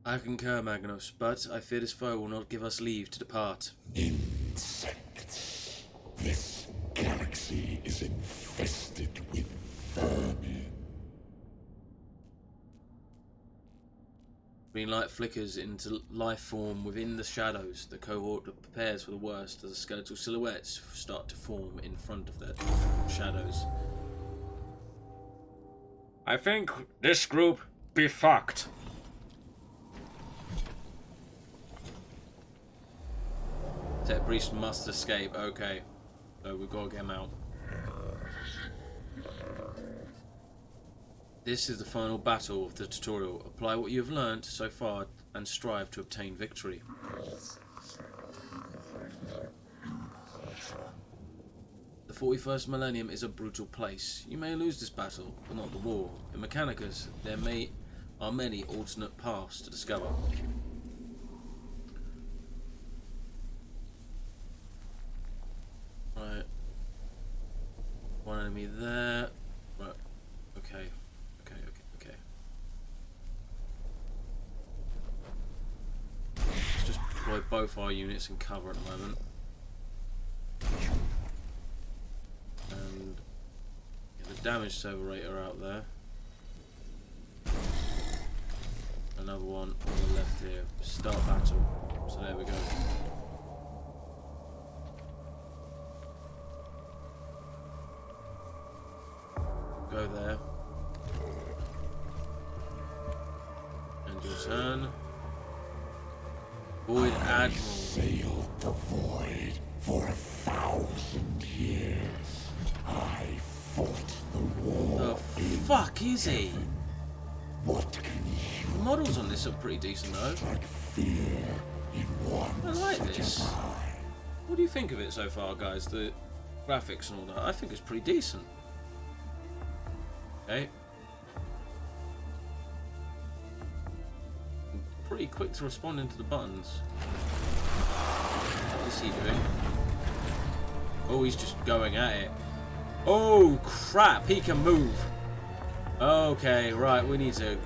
I concur, Magnus, but I fear this foe will not give us leave to depart. Insects. This galaxy is infested with vermin. Green light flickers into life form within the shadows. The cohort prepares for the worst as the skeletal silhouettes start to form in front of their shadows. I think this group be fucked. Tech priest must escape. Okay, so we've got to get him out. This is the final battle of the tutorial. Apply what you have learned so far and strive to obtain victory. The 41st millennium is a brutal place. You may lose this battle, but not the war. In Mechanicus, there are many alternate paths to discover. Right. One enemy there. Right. Okay. Okay. Let's just deploy both our units in cover at the moment. damage serverator out there. Another one on the left here. Start battle. So there we go. Go there. And your turn. Void Admiral. Sailed the void for 1,000 years. I fought the war. The fuck is he? What can you The models on this are pretty decent though. strike fear in one I like such this. as I? What do you think of it so far, guys? The graphics and all that. I think it's pretty decent. Okay. Pretty quick to respond into the buttons. What is he doing? Oh, he's just going at it. Oh crap, he can move. Okay, right, we need to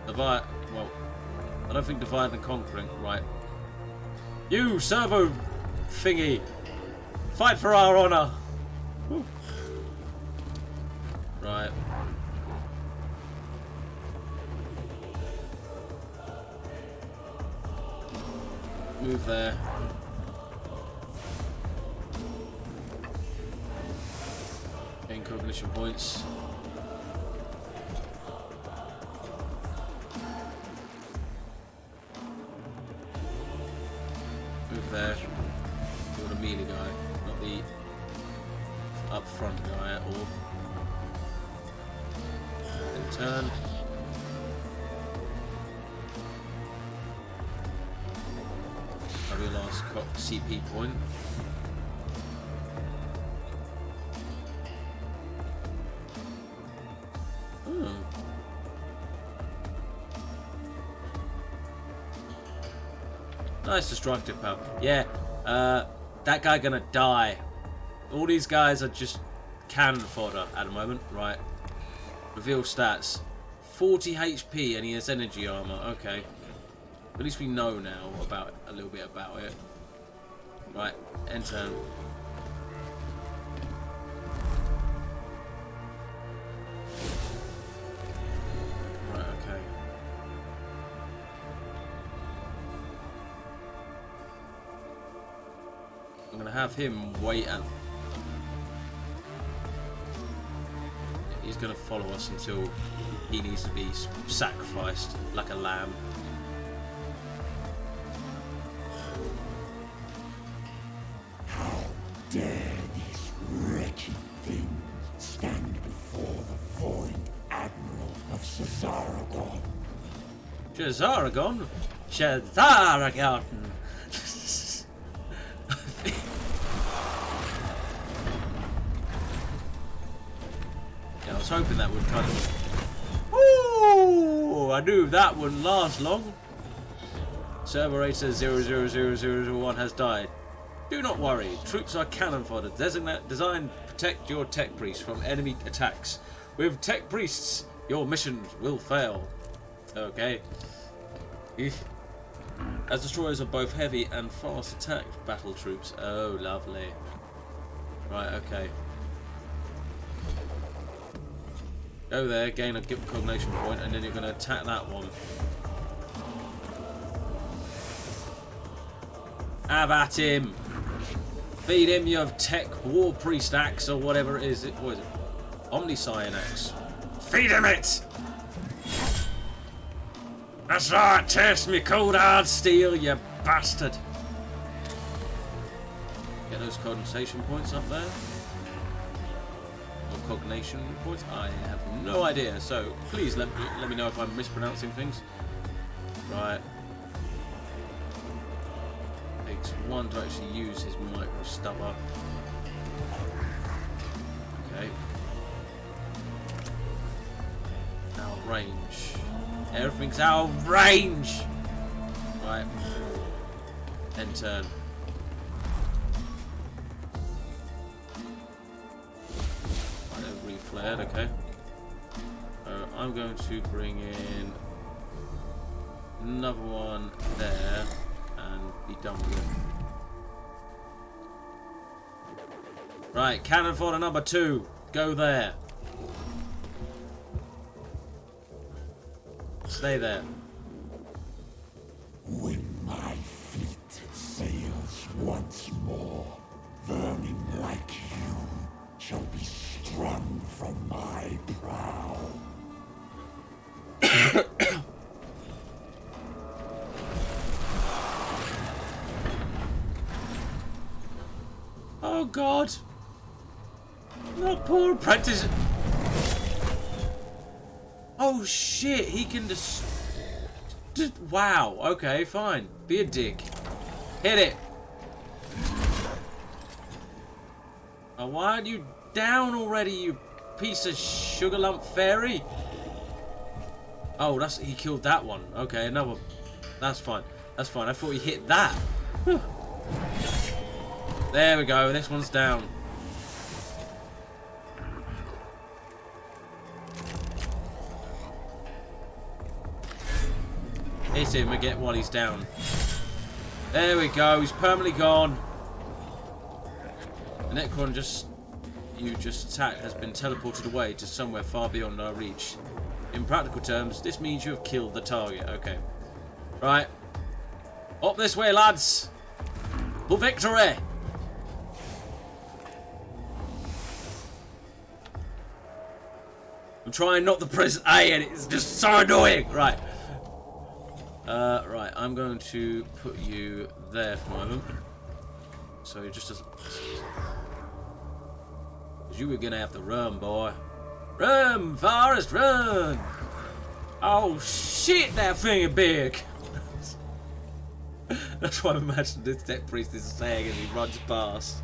divide. Well, I don't think divide and conquering. Right. You servo thingy, fight for our honor. Woo. Right. Move there. Gain cognition points. Move there. You're the melee guy, not the up front guy at all. Then turn. Have your last CP point. Oh. Nice destructive power. Yeah, that guy gonna die. All these guys are just cannon fodder at the moment. Right. Reveal stats. 40 HP and he has energy armor. Okay. At least we know now about a little bit about it. Right, end turn. Right, okay. I'm gonna have him wait and he's gonna follow us until he needs to be sacrificed like a lamb. Dare these wretched things stand before the void admiral of Cesaragon? Cesaragon? Cesaragon! Yeah, I was hoping that would kind of... Ooh! I knew that wouldn't last long. Serverator 000001 has died. Do not worry, troops are cannon fodder. Designate, designed to protect your tech priests from enemy attacks. With tech priests, your missions will fail. Okay. As destroyers of both heavy and fast attack battle troops. Oh, lovely. Right, okay. Go there, gain a cognition point, and then you're going to attack that one. Have at him! Feed him your tech war priest axe or whatever it is. What is it? Omnicyan axe. Feed him it! That's right, taste me cold hard steel, you bastard! Get those condensation points up there. Or cognation points? I have no idea, so please let me know if I'm mispronouncing things. Right. Takes one to actually use his micro stubber. Okay. Out of range. Everything's out of range! Right. End turn. Right, they're reflared, okay. I'm going to bring in another one there and be done with it. Right, cannon fodder number 2. Go there. Stay there. When my fleet sails once more, vermin like you shall be strung from my prow. Oh God! That poor apprentice. Oh shit! He can just. Wow. Okay, fine. Be a dick. Hit it. Oh, why aren't you down already, you piece of sugar lump fairy? Oh, he killed that one. Okay, another. That's fine. That's fine. I thought he hit that. Whew. There we go. This one's down. Hit him again while he's down. There we go. He's permanently gone. The Necron you just attacked has been teleported away to somewhere far beyond our reach. In practical terms, this means you have killed the target. Okay. Right. Up this way, lads. For victory. I'm trying not to press A and it's just so annoying. Right. Right, I'm going to put you there for a moment. So you just... You were gonna have to run, boy. Run, Forrest, run! Oh shit, that thing is big! That's what I imagine this Tech Priest is saying as he runs past.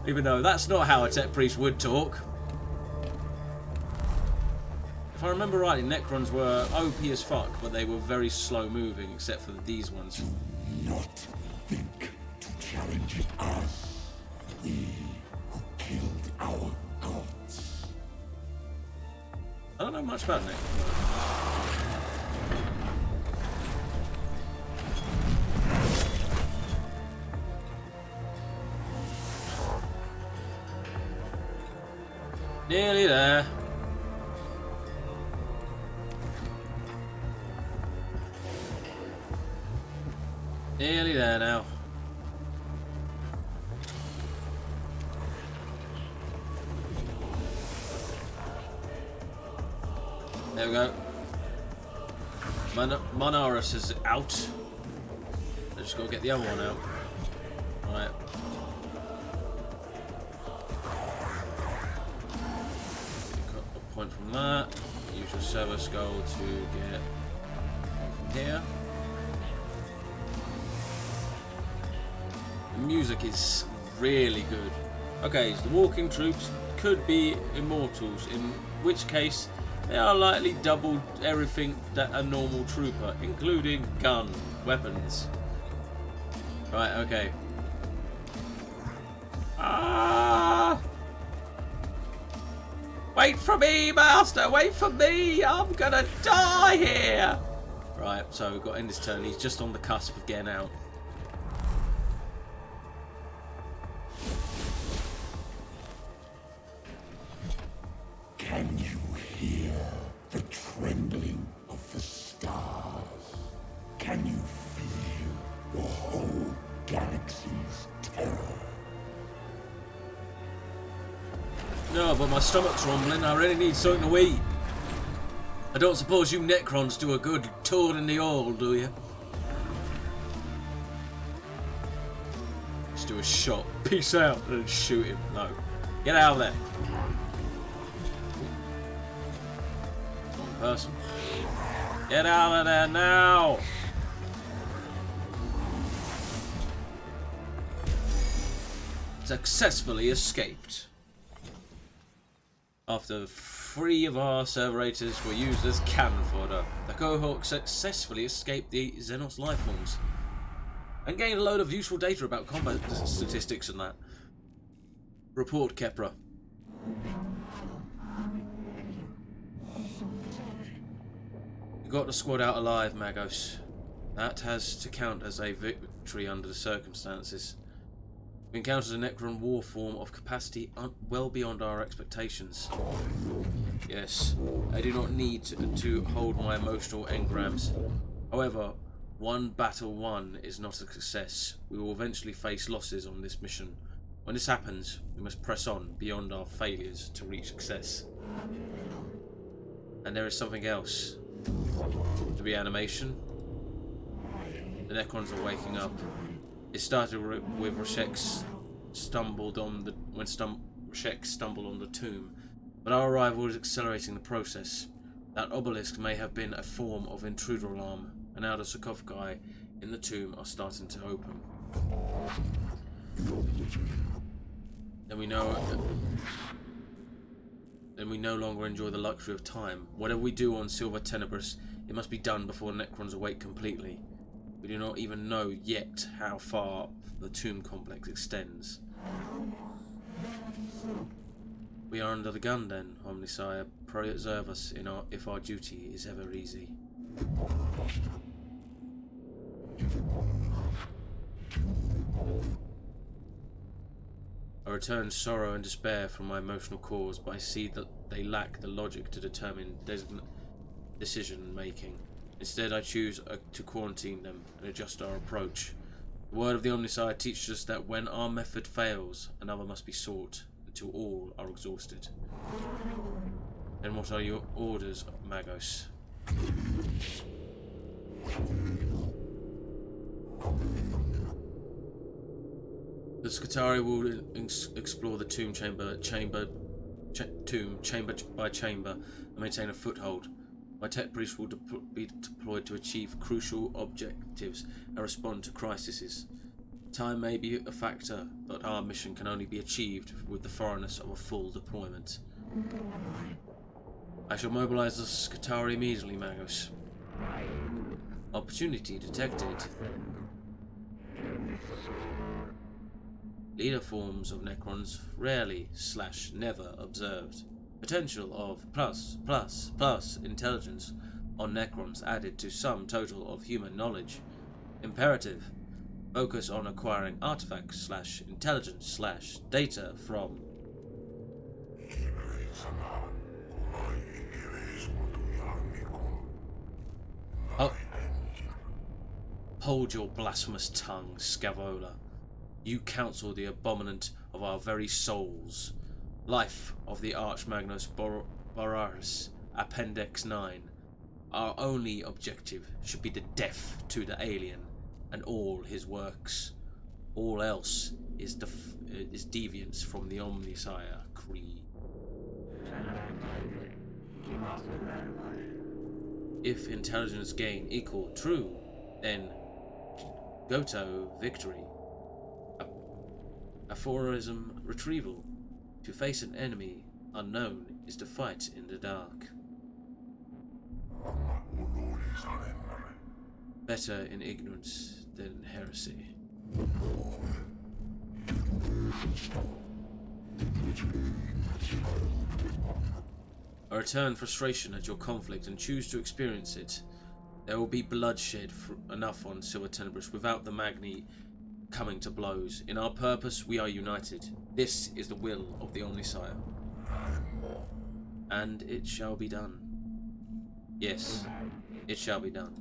Even though that's not how a Tech Priest would talk. If I remember rightly, Necrons were OP as fuck, but they were very slow moving, except for these ones. Do not think to challenge us. We who killed our gods. I don't know much about Necrons. Nearly there. Nearly there now. There we go. Monaris is out. I just gotta get the other one out. Right. Got a point from that. Use your servo skull to get from here. The music is really good. Okay, so the walking troops could be immortals, in which case they are likely double everything that a normal trooper, including gun, weapons. Right, okay. Ah! Wait for me, master! Wait for me! I'm gonna die here! Right, so we've got to end this turn. He's just on the cusp of getting out. Can you hear the trembling of the stars? Can you feel the whole galaxy's terror? No, but my stomach's rumbling. I really need something to eat. I don't suppose you Necrons do a good tour in the hall, do you? Just do a shot. Peace out and shoot him. No. Get out of there. Wrong person. Get out of there now. Successfully escaped. After 3 of our serverators were used as cannon fodder, the cohort successfully escaped the Xenos lifeforms and gained a load of useful data about combat statistics and that. Report, Kepra. You got the squad out alive, Magos. That has to count as a victory under the circumstances. We encountered a Necron war form of capacity well beyond our expectations. Yes, I do not need to hold my emotional engrams. However, one battle won is not a success. We will eventually face losses on this mission. When this happens, we must press on beyond our failures to reach success. And there is something else. The reanimation. The Necrons are waking up. It started with Rashek stumbled on the Rashek stumbled on the tomb, but our arrival is accelerating the process. That obelisk may have been a form of intruder alarm, and now the sarcophagi in the tomb are starting to open. Then we no longer enjoy the luxury of time. Whatever we do on Silver Tenebris, it must be done before the Necrons awake completely. We do not even know yet how far the tomb complex extends. We are under the gun then, Omnisire. Preserve us if our duty is ever easy. I return sorrow and despair from my emotional cause, but I see that they lack the logic to determine decision making. Instead, I choose to quarantine them and adjust our approach. The word of the Omnisire teaches us that when our method fails, another must be sought until all are exhausted. Then what are your orders, Magos? The Skitarii will explore the tomb chamber by chamber and maintain a foothold. My tech priest will be deployed to achieve crucial objectives and respond to crises. Time may be a factor, but our mission can only be achieved with the thoroughness of a full deployment. I shall mobilize the Skitarii immediately, Magos. Opportunity detected. Leader forms of Necrons rarely / never observed. Potential of +++ intelligence on Necrons added to sum total of human knowledge. Imperative. Focus on acquiring artifacts / intelligence / data from. Oh. Hold your blasphemous tongue, Scavola. You counsel the abominant of our very souls. Life of the Archmagnus Boraris, Appendix 9. Our only objective should be the death to the alien and all his works. All else is deviance from the Omnisire creed. If intelligence gain equal true, then Goto victory. Aphorism retrieval. To face an enemy unknown is to fight in the dark. Better in ignorance than heresy. I return frustration at your conflict and choose to experience it. There will be bloodshed enough on Silver Tenebris without the Magni coming to blows. In our purpose, we are united. This is the will of the Omnisire. And it shall be done. Yes, it shall be done.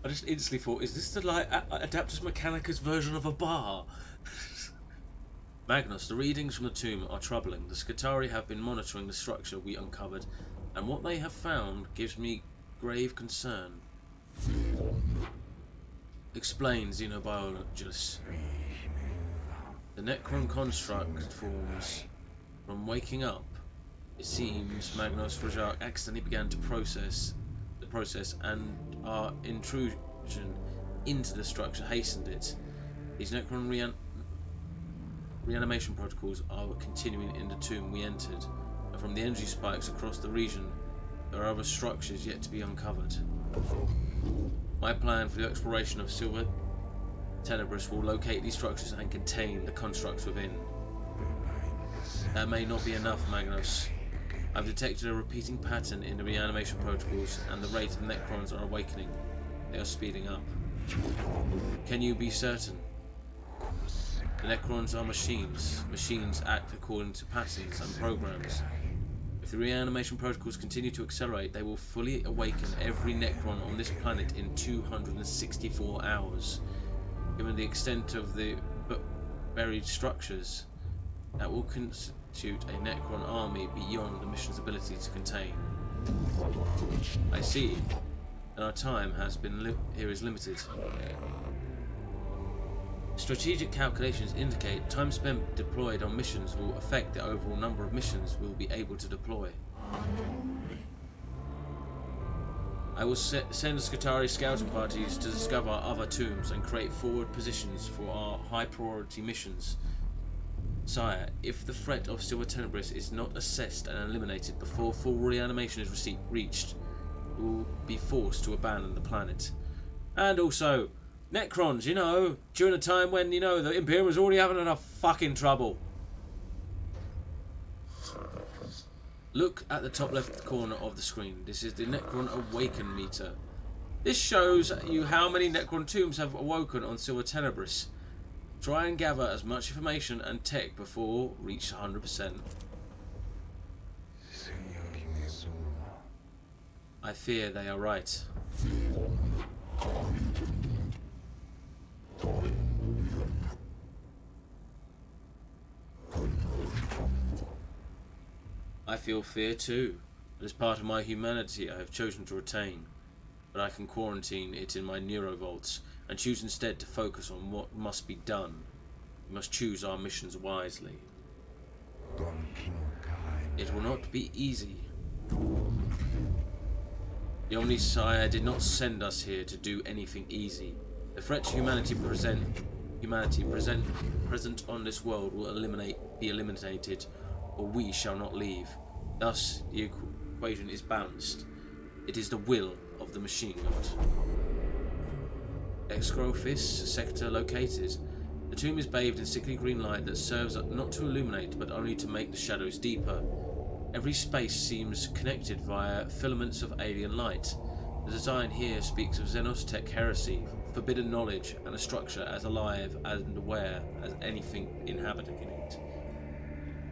I just instantly thought, is this the Adaptus Mechanicus version of a bar? Magnus, the readings from the tomb are troubling. The Skitarii have been monitoring the structure we uncovered, and what they have found gives me grave concern. Explain, Xenobiologist. The Necron construct forms from waking up. It seems Magnus Rajar accidentally began to process and our intrusion into the structure hastened it. These Necron reanimation protocols are continuing in the tomb we entered, and from the energy spikes across the region, there are other structures yet to be uncovered. My plan for the exploration of Silver Tenebris will locate these structures and contain the constructs within. That may not be enough, Magnus. I've detected a repeating pattern in the reanimation protocols, and the rate of Necrons are awakening. They are speeding up. Can you be certain? The Necrons are machines. Machines act according to patterns and programs. If the reanimation protocols continue to accelerate, they will fully awaken every Necron on this planet in 264 hours. Given the extent of the buried structures, that will constitute a Necron army beyond the mission's ability to contain. I see. And our time has been here is limited. Strategic calculations indicate time spent deployed on missions will affect the overall number of missions we'll be able to deploy. I will send Skitarii scouting parties to discover other tombs and create forward positions for our high priority missions. Sire, if the threat of Silver Tenebris is not assessed and eliminated before full reanimation is reached, we will be forced to abandon the planet. And also, Necrons, you know, during a time when, you know, the Imperium was already having enough fucking trouble. Look at the top left corner of the screen. This is the Necron Awaken meter. This shows you how many Necron tombs have awoken on Silver Tenebris. Try and gather as much information and tech before reach 100%. I fear they are right. I feel fear too. It is part of my humanity I have chosen to retain, but I can quarantine it in my neurovaults and choose instead to focus on what must be done. We must choose our missions wisely. It will not be easy. The Omnisire did not send us here to do anything easy. The threat to humanity present on this world will be eliminated, or we shall not leave. Thus, the equation is balanced. It is the will of the machine god. Excrophis sector located. The tomb is bathed in sickly green light that serves not to illuminate, but only to make the shadows deeper. Every space seems connected via filaments of alien light. The design here speaks of Xenostech heresy, forbidden knowledge, and a structure as alive and aware as anything inhabiting it.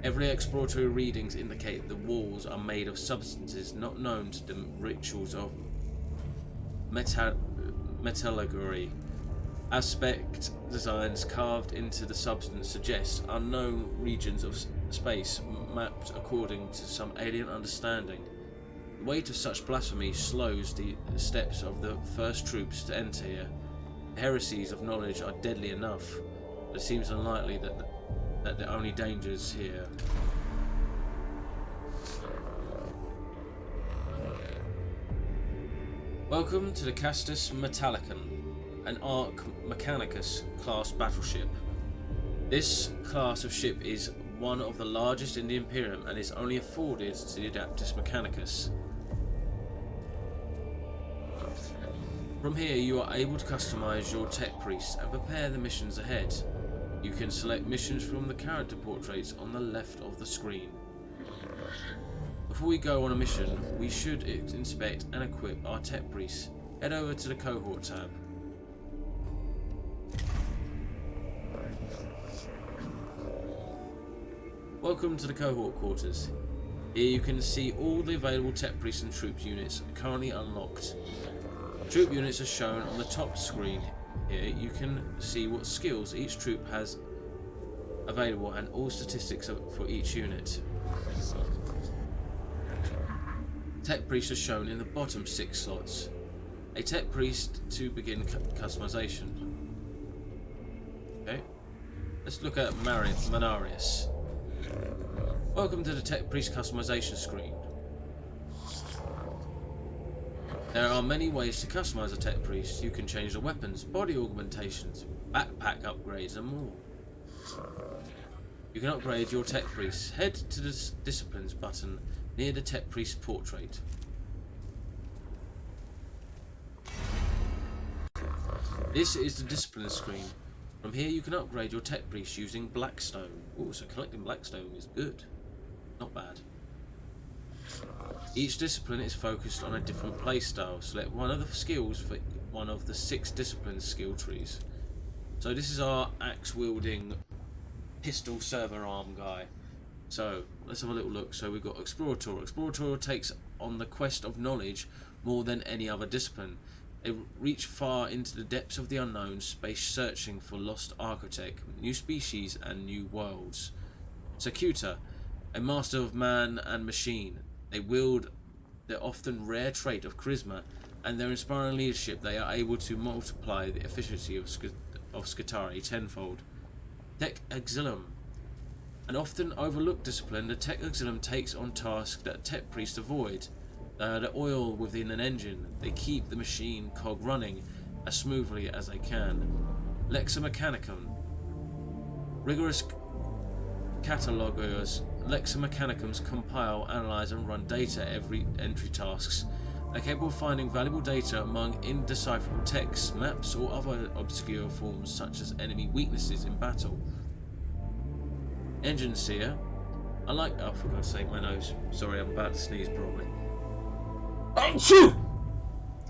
Every exploratory readings indicate the walls are made of substances not known to the rituals of metallurgy. Aspect designs carved into the substance suggest unknown regions of space mapped according to some alien understanding. The weight of such blasphemy slows the steps of the first troops to enter here. The heresies of knowledge are deadly enough, but it seems unlikely that the only danger is here. Welcome to the Castus Metallicum, an Arc Mechanicus class battleship. This class of ship is one of the largest in the Imperium and is only afforded to the Adeptus Mechanicus. From here you are able to customize your tech priests and prepare the missions ahead. You can select missions from the character portraits on the left of the screen. Before we go on a mission, we should inspect and equip our tech priests. Head over to the cohort tab. Welcome to the cohort quarters. Here you can see all the available tech priests and troop units currently unlocked. Troop units are shown on the top screen. Here you can see what skills each troop has available and all statistics for each unit. Tech priests are shown in the bottom 6 slots. A tech priest to begin customization. Okay, let's look at Manarius. Welcome to the Tech Priest customization screen. There are many ways to customize a Tech Priest. You can change the weapons, body augmentations, backpack upgrades and more. You can upgrade your Tech Priest. Head to the Disciplines button near the Tech Priest portrait. This is the Discipline screen. From here you can upgrade your Tech Priest using Blackstone. Oh, so collecting Blackstone is good. Not bad. Each discipline is focused on a different playstyle. Select one of the skills for one of the 6 disciplines skill trees. So this is our axe wielding pistol server arm guy. So let's have a little look. So we've got Explorator. Explorator takes on the quest of knowledge more than any other discipline. They reach far into the depths of the unknown space, searching for lost architect, new species and new worlds. Secutor, a master of man and machine. They wield their often rare trait of charisma, and their inspiring leadership. They are able to multiply the efficiency of Skitari tenfold. Tech Auxilium, an often overlooked discipline. The Tech Auxilium takes on tasks that Tech Priests avoid. The oil within an engine. They keep the machine cog running as smoothly as they can. Lexa Mechanicum, rigorous catalogers. Lexa Mechanicums compile, analyze and run data every entry tasks. They're capable of finding valuable data among indecipherable texts, maps or other obscure forms such as enemy weaknesses in battle. Engine Seer. Oh, for God's sake, my nose. Sorry, I'm about to sneeze probably.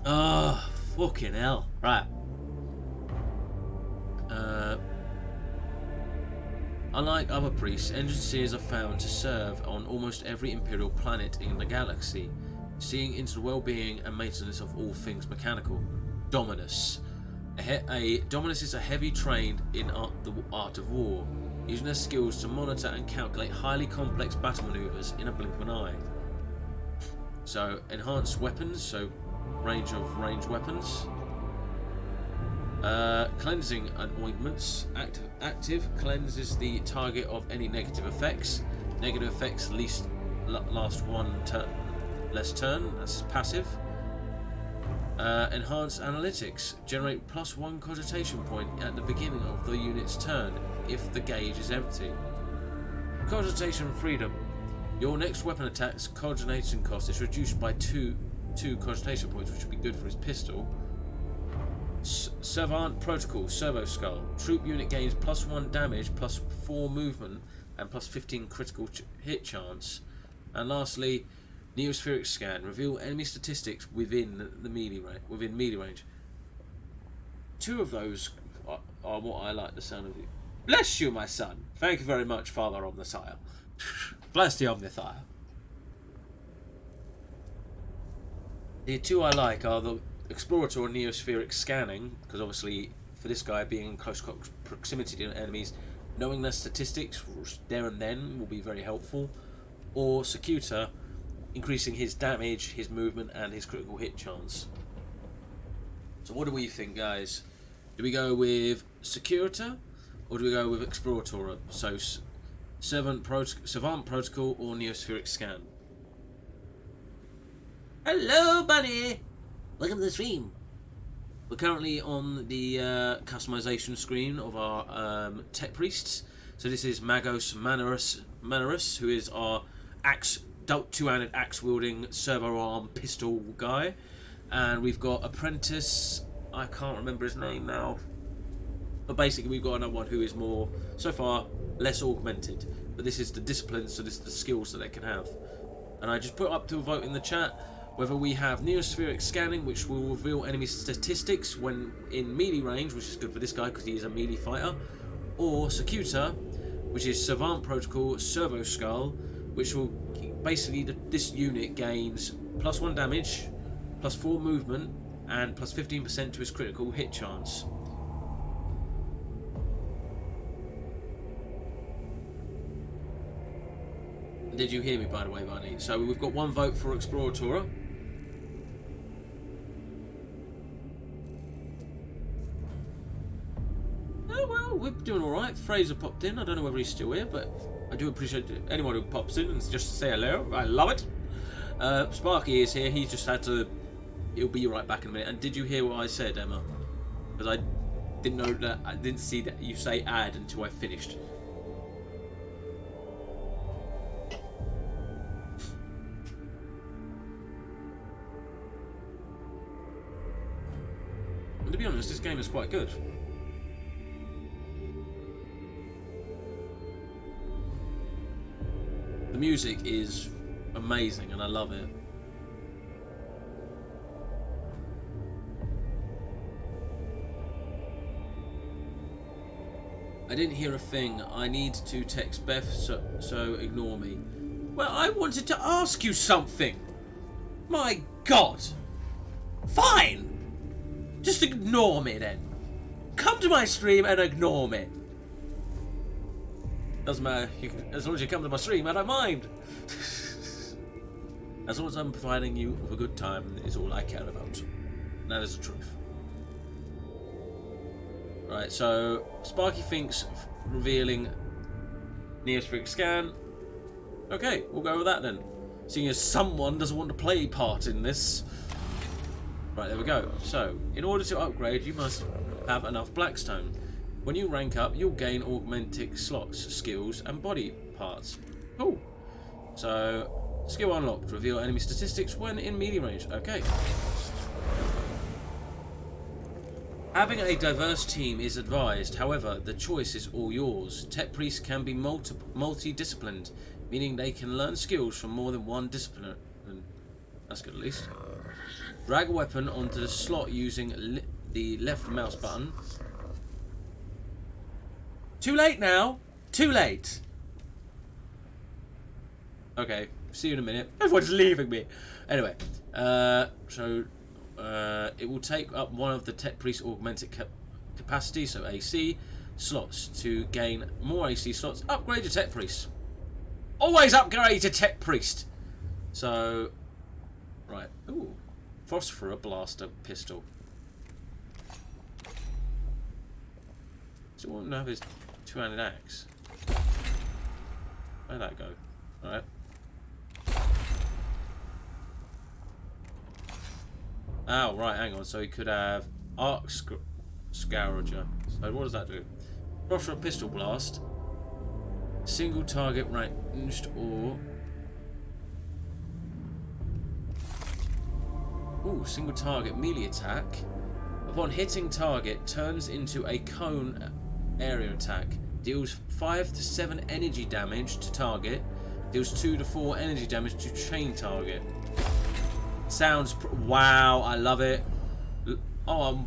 Oh, fucking hell. Right. Unlike other priests, engine seers are found to serve on almost every imperial planet in the galaxy, seeing into the well-being and maintenance of all things mechanical. Dominus. Dominus is a heavy trained in the art of war, using their skills to monitor and calculate highly complex battle maneuvers in a blink of an eye. So, enhanced weapons, so range of ranged weapons. Cleansing and ointments. Active cleanses the target of any negative effects. Negative effects last one less turn. That's passive. Enhanced analytics. Generate +1 cogitation point at the beginning of the unit's turn if the gauge is empty. Cogitation freedom. Your next weapon attack's cogitation cost is reduced by 2 cogitation points, which would be good for his pistol. Savant Protocol, Servo Skull. Troop unit gains +1 damage, +4 movement, and +15 critical hit chance. And lastly, Neospheric Scan. Reveal enemy statistics within melee range. 2 of those are what I like the sound of. Bless you, my son. Thank you very much, Father Omnissiah. Bless the Omnissiah. The 2 I like are the Explorator and Neospheric Scanning, because obviously for this guy being in close proximity to enemies, knowing their statistics there and then will be very helpful. Or Secutor, increasing his damage, his movement and his critical hit chance. So what do we think, guys? Do we go with Secutor or do we go with Explorator? So Savant Protocol or Neospheric Scan? Hello, bunny! Welcome to the stream. We're currently on the customization screen of our Tech Priests. So this is Magos Manarus, who is our two-handed axe-wielding servo arm pistol guy. And we've got Apprentice, I can't remember his name now. But basically we've got another one who is more, so far, less augmented. But this is the discipline, so this is the skills that they can have. And I just put up to a vote in the chat whether we have Neospheric Scanning, which will reveal enemy statistics when in melee range, which is good for this guy because he is a melee fighter, or Secutor, which is Savant Protocol Servo Skull, which will basically this unit gains +1 damage, +4 movement, and +15% to his critical hit chance. Did you hear me, by the way, Bunny? So we've got 1 vote for Explorator. Oh well, we're doing alright. Fraser popped in. I don't know whether he's still here, but I do appreciate anyone who pops in and just to say hello. I love it. Sparky is here. He just had to... He'll be right back in a minute. And did you hear what I said, Emma? Because I didn't know that... I didn't see that you say add until I finished. And to be honest, this game is quite good. The music is amazing and I love it. I didn't hear a thing. I need to text Beth, so ignore me. Well, I wanted to ask you something. My God. Fine. Just ignore me then. Come to my stream and ignore me. Doesn't matter. As long as you come to my stream, I don't mind. As long as I'm providing you with a good time is all I care about. And that is the truth. Right, so Sparky thinks revealing Neospheric scan. Okay, we'll go with that then. Seeing as someone doesn't want to play part in this. Right, there we go. So, in order to upgrade, you must have enough Blackstone. When you rank up, you'll gain augmented slots, skills, and body parts. Cool. So, skill unlocked. Reveal enemy statistics when in melee range. Okay. Having a diverse team is advised, however, the choice is all yours. Tech Priests can be multi-disciplined, meaning they can learn skills from more than one discipline. That's good at least. Drag a weapon onto the slot using the left mouse button. Too late now! Too late! Okay, see you in a minute. Everyone's leaving me. Anyway, it will take up one of the Tech Priest augmented capacity, so AC, slots. To gain more AC slots, upgrade your Tech Priest. Always upgrade your Tech Priest! So, right. Ooh. Phosphor Blaster Pistol. So won't have his two-handed axe. Where'd that go? Alright. Oh, right, hang on. So he could have Arc Scourger. So what does that do? Phosphor Pistol Blast. Single target ranged or... Ooh, single target melee attack. Upon hitting target, turns into a cone area attack. Deals 5 to 7 energy damage to target. Deals 2 to 4 energy damage to chain target. Sounds... wow, I love it. Oh,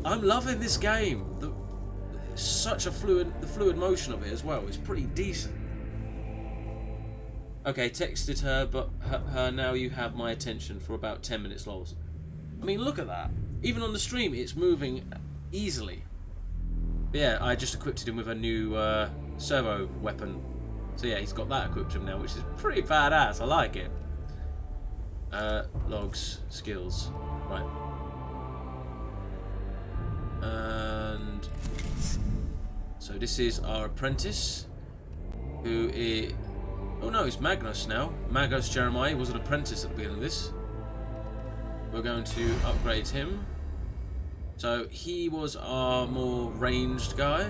I'm loving this game. Such a the fluid motion of it as well. It's pretty decent. Okay, texted her, but her now you have my attention for about 10 minutes lols. I mean, look at that. Even on the stream, it's moving easily. But yeah, I just equipped him with a new servo weapon. So yeah, he's got that equipped him now, which is pretty badass. I like it. Logs, skills. Right. And... so this is our apprentice, who is... oh no, it's Magnus now. Magnus Jeremiah was an apprentice at the beginning of this. We're going to upgrade him. So he was our more ranged guy.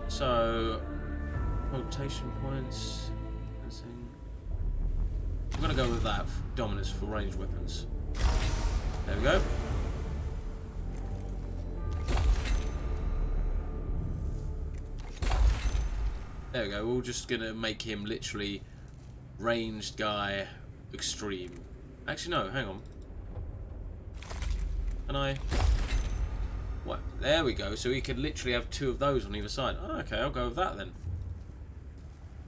So rotation points. I'm gonna go with that dominance for ranged weapons. There we go. There we go. We're just gonna make him literally ranged guy extreme. Actually, no. Hang on. Can I? What? There we go. So he could literally have 2 of those on either side. Oh, okay, I'll go with that then.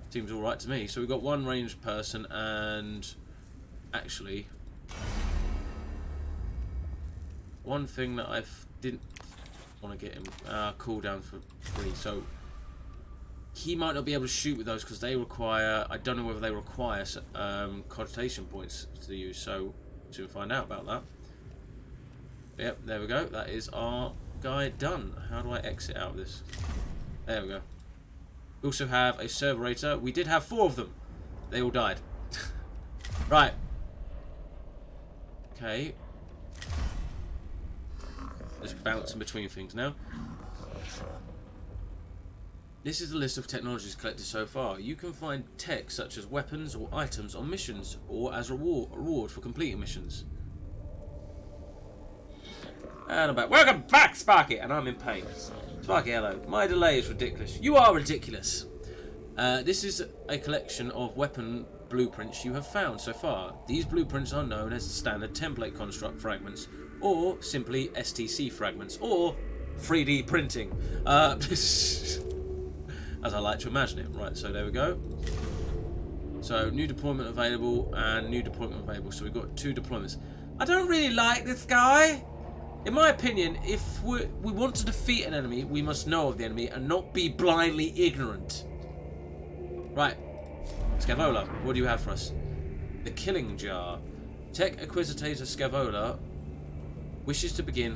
Seems all right to me. So we've got 1 ranged person, and actually, one thing that I didn't want to get him cooldown for free. So he might not be able to shoot with those because they require. I don't know whether they require cogitation points to use. So to find out about that. Yep, there we go. That is our guy done. How do I exit out of this? There we go. We also have a serverator. We did have 4 of them. They all died. Right. Okay. Just bouncing between things now. This is the list of technologies collected so far. You can find tech such as weapons or items on missions, or as reward for completing missions. And I'm back. Welcome back, Sparky! And I'm in pain. Sparky, hello. My delay is ridiculous. You are ridiculous. This is a collection of weapon blueprints you have found so far. These blueprints are known as the standard template construct fragments, or simply STC fragments, or 3D printing. As I like to imagine it. Right, so there we go. So, new deployment available and new deployment available. So we've got 2 deployments. I don't really like this guy. In my opinion, if we want to defeat an enemy, we must know of the enemy and not be blindly ignorant. Right. Scavola, what do you have for us? The Killing Jar. Tech Acquisitor Scavola wishes to begin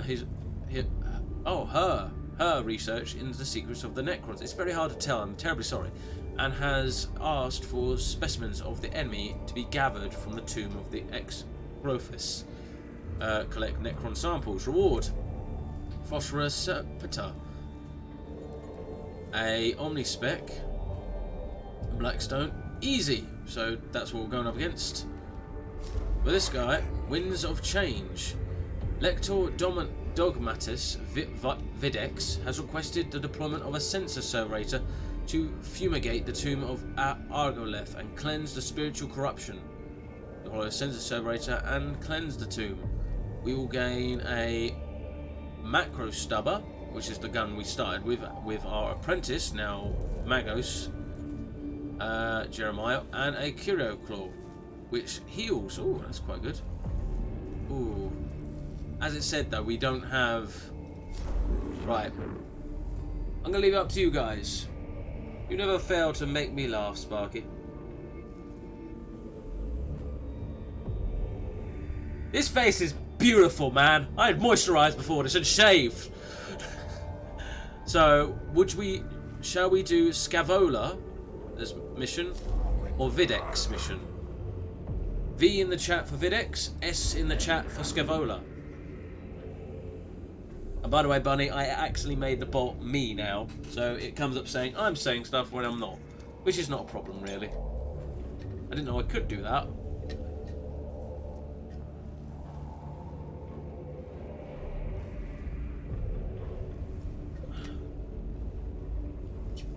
her research into the secrets of the Necrons. It's very hard to tell, I'm terribly sorry. And has asked for specimens of the enemy to be gathered from the tomb of the ex-Grothis. Collect Necron samples. Reward. Phosphorus Serpenter. A Omnispec. Blackstone. Easy. So that's what we're going up against. But this guy, Winds of Change. Lector Dogmatis Videx has requested the deployment of a sensor serverator to fumigate the tomb of Argoleth and cleanse the spiritual corruption. Deploy a sensor serverator and cleanse the tomb. We will gain a macro stubber, which is the gun we started with our apprentice, now Magos, Jeremiah, and a Curio Claw, which heals. Oh, that's quite good. Ooh. As it said though, we don't have... Right. I'm going to leave it up to you guys. You never fail to make me laugh, Sparky. This face is beautiful, man. I had moisturised before this and shaved. So, shall we do Scavola as mission or Videx mission? V in the chat for Videx, S in the chat for Scavola. And by the way, Bunny, I actually made the bot me now, so it comes up saying I'm saying stuff when I'm not, which is not a problem really. I didn't know I could do that.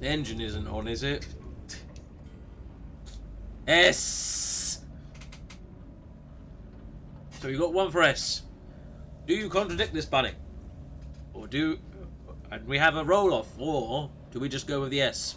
The engine isn't on, is it? S. So we got 1 for S. Do you contradict this, Bunny? Or and we have a roll-off, or do we just go with the S?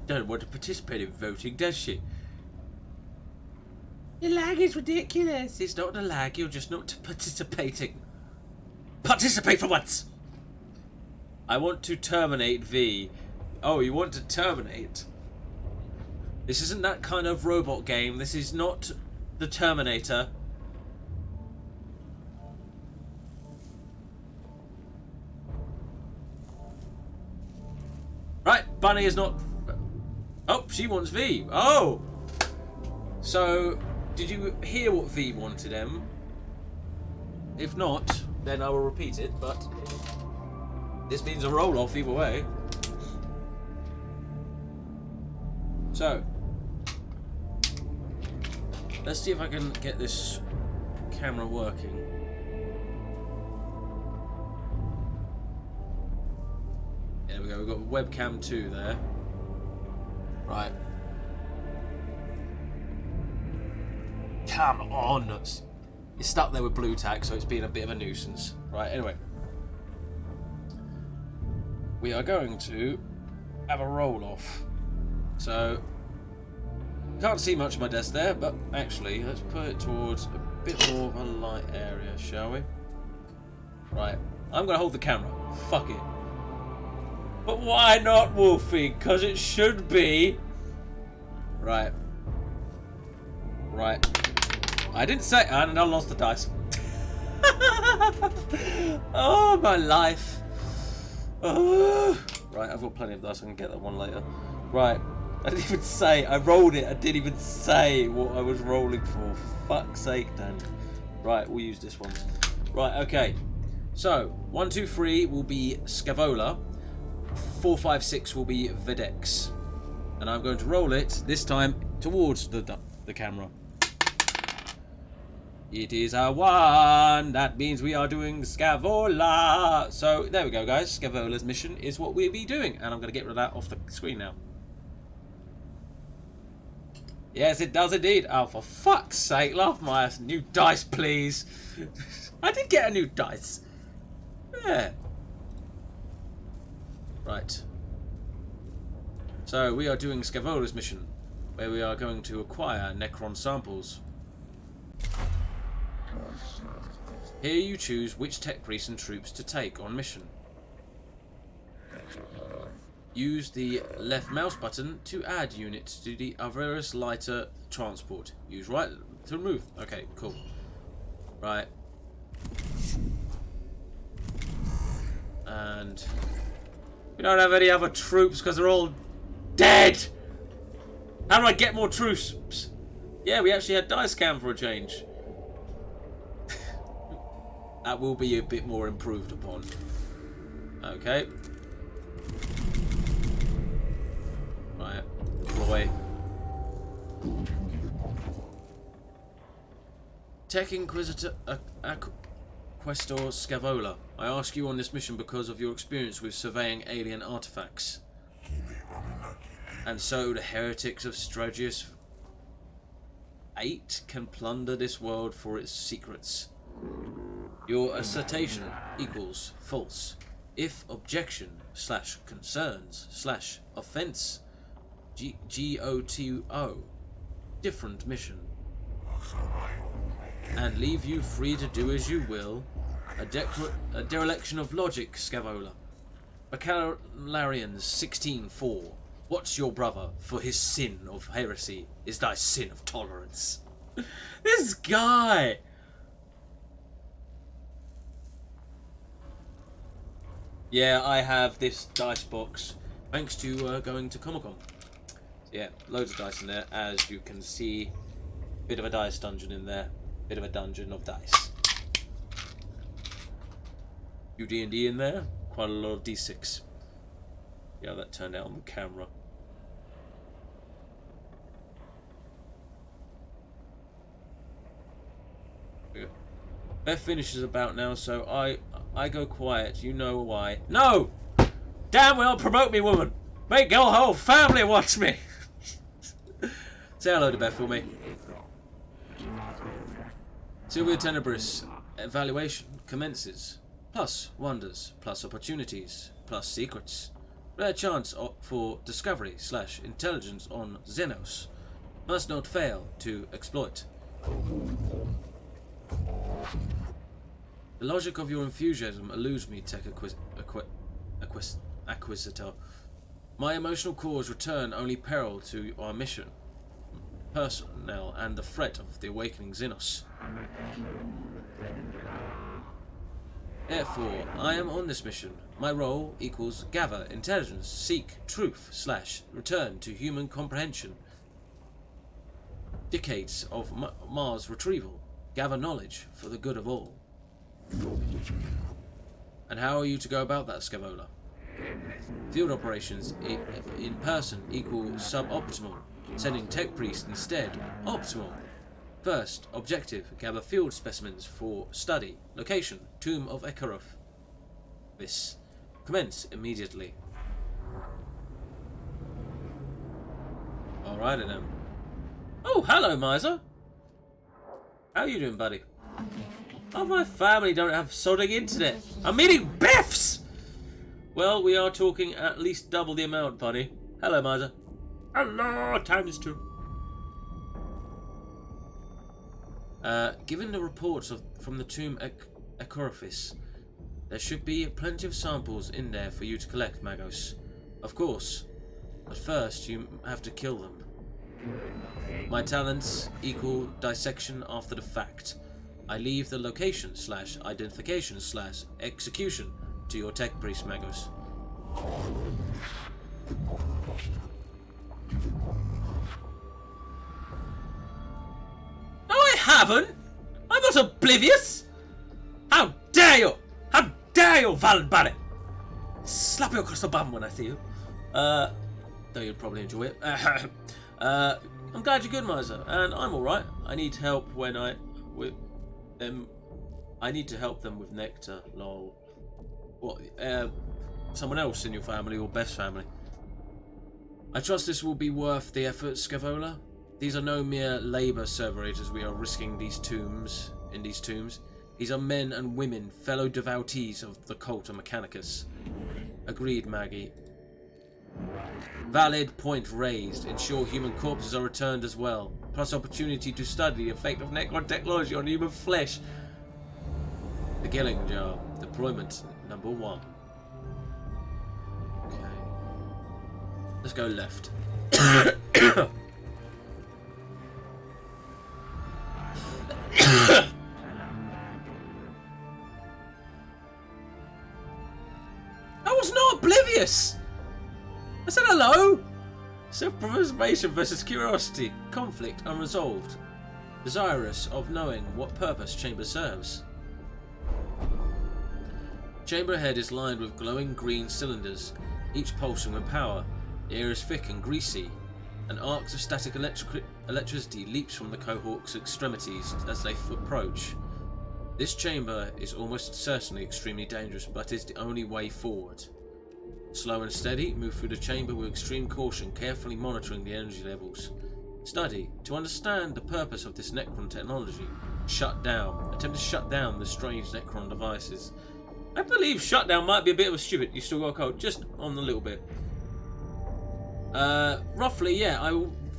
Don't want to participate in voting, does she? Your lag is ridiculous. It's not a lag, you're just not participating. Participate for once! I want to terminate V. Oh, you want to terminate? This isn't that kind of robot game. This is not the Terminator. Right, Bunny is not... Oh, she wants V. Oh! So, did you hear what V wanted, Em? If not, then I will repeat it, but this means a roll-off either way. So, let's see if I can get this camera working. There we go, we've got webcam 2 there. Right. Come on! It's stuck there with blue tack, so it's been a bit of a nuisance. Right, anyway. We are going to have a roll-off. So, can't see much of my desk there, but actually, let's put it towards a bit more of a light area, shall we? Right, I'm going to hold the camera. Fuck it. But why not, Wolfie? Because it should be. Right. Right. I didn't say, and I lost the dice. Oh, my life. Oh. Right, I've got plenty of dice. I can get that one later. Right. I didn't even say. I rolled it. I didn't even say what I was rolling for. For fuck's sake, Dan. Right, we'll use this one. Right, okay. So, 1, 2, 3 will be Scavola. 4, 5, 6 will be Videx. And I'm going to roll it, this time, towards the camera. It is a 1. That means we are doing Scavola. So there we go, guys. Scavola's mission is what we'll be doing. And I'm going to get rid of that off the screen now. Yes, it does indeed. Oh, for fuck's sake. Love my new dice, please. I did get a new dice. Yeah. Right. So we are doing Scavola's mission, where we are going to acquire Necron samples. Here you choose which tech priests and troops to take on mission. Use the left mouse button to add units to the Avarice lighter transport. Use right to remove. Okay, cool. Right. And we don't have any other troops because they're all dead. How do I get more troops? Yeah, we actually had dice cam for a change. That will be a bit more improved upon. Okay. Right. Deploy. Tech Inquisitor Questor Scavola. I ask you on this mission because of your experience with surveying alien artifacts. And so the heretics of Stragius 8 can plunder this world for its secrets. Your assertion equals false. If objection / concerns / offense GOTO different mission. And leave you free to do as you will. A dereliction of logic, Scavola. Baccalaureans 16:4. Watch your brother, for his sin of heresy is thy sin of tolerance. This guy! Yeah, I have this dice box thanks to going to Comic-Con. So yeah, loads of dice in there, as you can see. Bit of a dice dungeon in there. Bit of a dungeon of dice. Few D&D in there. Quite a lot of D6. Yeah, that turned out on the camera. Beth finishes about now, so I go quiet. You know why. No! Damn well promote me, woman! Make your whole family watch me! Say hello to Beth for me. Sylvia Tenebris evaluation commences. Plus wonders, plus opportunities, plus secrets. Rare chance for discovery / intelligence on Xenos. Must not fail to exploit. The logic of your enthusiasm eludes me, Tech Acquisitor. My emotional cores return only peril to our mission, personnel, and the threat of the awakening Xenos. Therefore, I am on this mission. My role equals gather intelligence, seek truth / return to human comprehension. Decades of Mars retrieval. Gather knowledge for the good of all. And how are you to go about that, Scavola? Field operations in person equal suboptimal. Sending tech priest instead, optimal. First, objective, gather field specimens for study. Location, Tomb of Ekaroth. This. Commence immediately. Alrighty then. Oh, hello, Miser. How you doing, buddy? Oh, my family don't have sodding internet. I'm eating biffs! Well, we are talking at least double the amount, buddy. Hello, Miser. Hello, times 2. Given the reports from the Tomb Ekaroth, there should be plenty of samples in there for you to collect, Magos. Of course. But first, you have to kill them. My talents equal dissection after the fact. I leave the location / identification / execution to your tech priest, Magos. No, I haven't! I'm not oblivious! How dare you! How dare you, Valenbane! Slap you across the bum when I see you. Though you'd probably enjoy it. I'm glad you're good, Miser, and I'm alright. I need help when them. I need to help them with nectar. Lol. What? Someone else in your family or Beth's family? I trust this will be worth the effort, Scavola. These are no mere labour servitors we are risking in these tombs. These are men and women, fellow devotees of the cult of Mechanicus. Agreed, Maggie. Valid point raised. Ensure human corpses are returned as well. Plus opportunity to study the effect of Necron technology on human flesh. The Gilling Jar. Deployment number 1. Okay. Let's go left. I was not oblivious! I said hello! Self-preservation versus curiosity. Conflict unresolved. Desirous of knowing what purpose chamber serves. Chamber head is lined with glowing green cylinders, each pulsing with power. The air is thick and greasy, and arcs of static electricity leaps from the cohort's extremities as they approach. This chamber is almost certainly extremely dangerous, but is the only way forward. Slow and steady, move through the chamber with extreme caution, carefully monitoring the energy levels. Study. To understand the purpose of this Necron technology. Shut down. Attempt to shut down the strange Necron devices. I believe shutdown might be a bit of a stupid. You still got a code, just on a little bit. Roughly, yeah.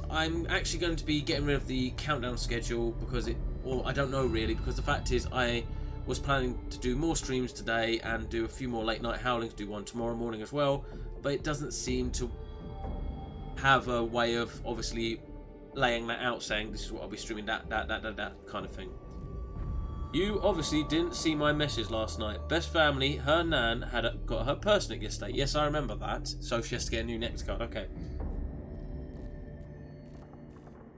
I'm actually going to be getting rid of the countdown schedule because I don't know really, because the fact is I was planning to do more streams today and do a few more late night howlings, do one tomorrow morning as well, but it doesn't seem to have a way of obviously laying that out, saying this is what I'll be streaming, that kind of thing. You obviously didn't see my message last night. Best family, her nan got her persnick yesterday. Yes, I remember that. So she has to get a new next card. Okay.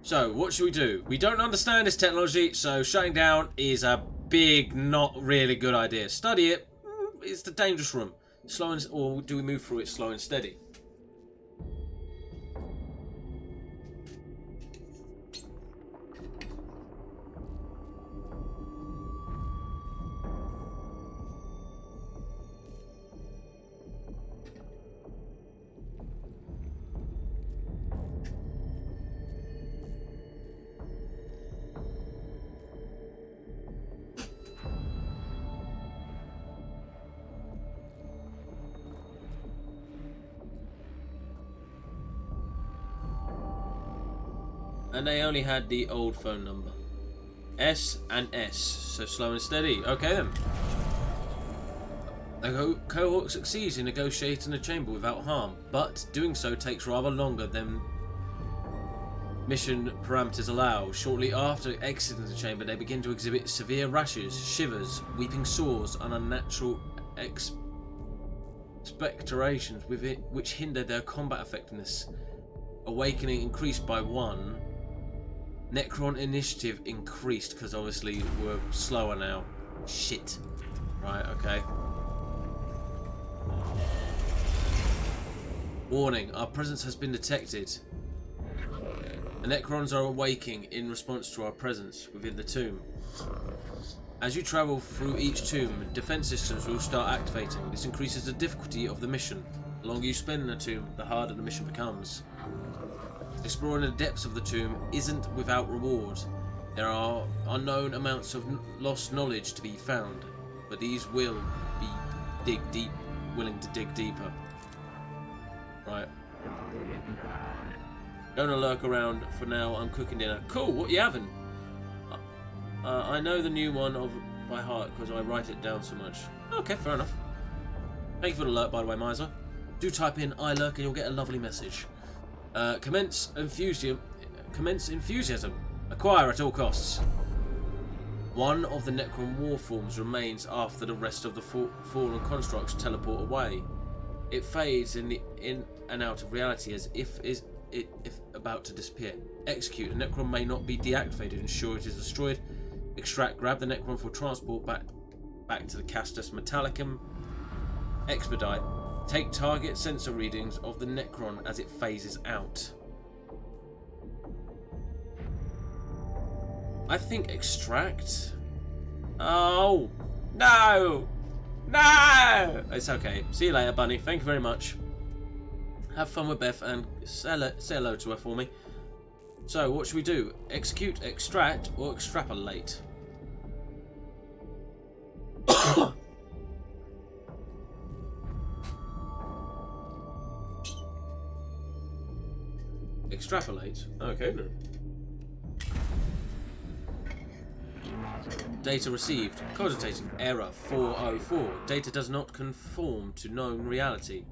So, what should we do? We don't understand this technology, so shutting down is a big, not really good idea. Study it. It's the dangerous room. Slow and, or do we move through it slow and steady? And they only had the old phone number. S and S. So slow and steady. Okay then. The cohort succeeds in negotiating the chamber without harm, but doing so takes rather longer than mission parameters allow. Shortly after exiting the chamber, they begin to exhibit severe rashes, shivers, weeping sores, and unnatural expectorations with it, which hinder their combat effectiveness. Awakening increased by 1. Necron initiative increased because obviously we're slower now. Shit. Right, okay. Warning, our presence has been detected. The Necrons are awaking in response to our presence within the tomb. As you travel through each tomb, defense systems will start activating. This increases the difficulty of the mission. The longer you spend in the tomb, the harder the mission becomes. Exploring the depths of the tomb isn't without reward. There are unknown amounts of lost knowledge to be found, but these will be willing to dig deeper. Right. Gonna lurk around for now. I'm cooking dinner. Cool. What you having? I know the new one by heart because I write it down so much. Okay, fair enough. Thank you for the alert, by the way, Miser. Do type in I lurk and you'll get a lovely message. Commence enthusiasm. Acquire at all costs. One of the Necron war forms remains after the rest of the fallen constructs teleport away. It fades in and out of reality as if about to disappear. Execute. The Necron may not be deactivated. Ensure it is destroyed. Extract. Grab the Necron for transport back to the Castus Metallicum. Expedite. Take target sensor readings of the Necron as it phases out. I think extract. Oh, no! No! It's okay. See you later, Bunny. Thank you very much. Have fun with Beth and say hello to her for me. So, what should we do? Execute, extract, or extrapolate? Extrapolate. Okay, then. Data received. Cogitating. Error 404. Data does not conform to known reality.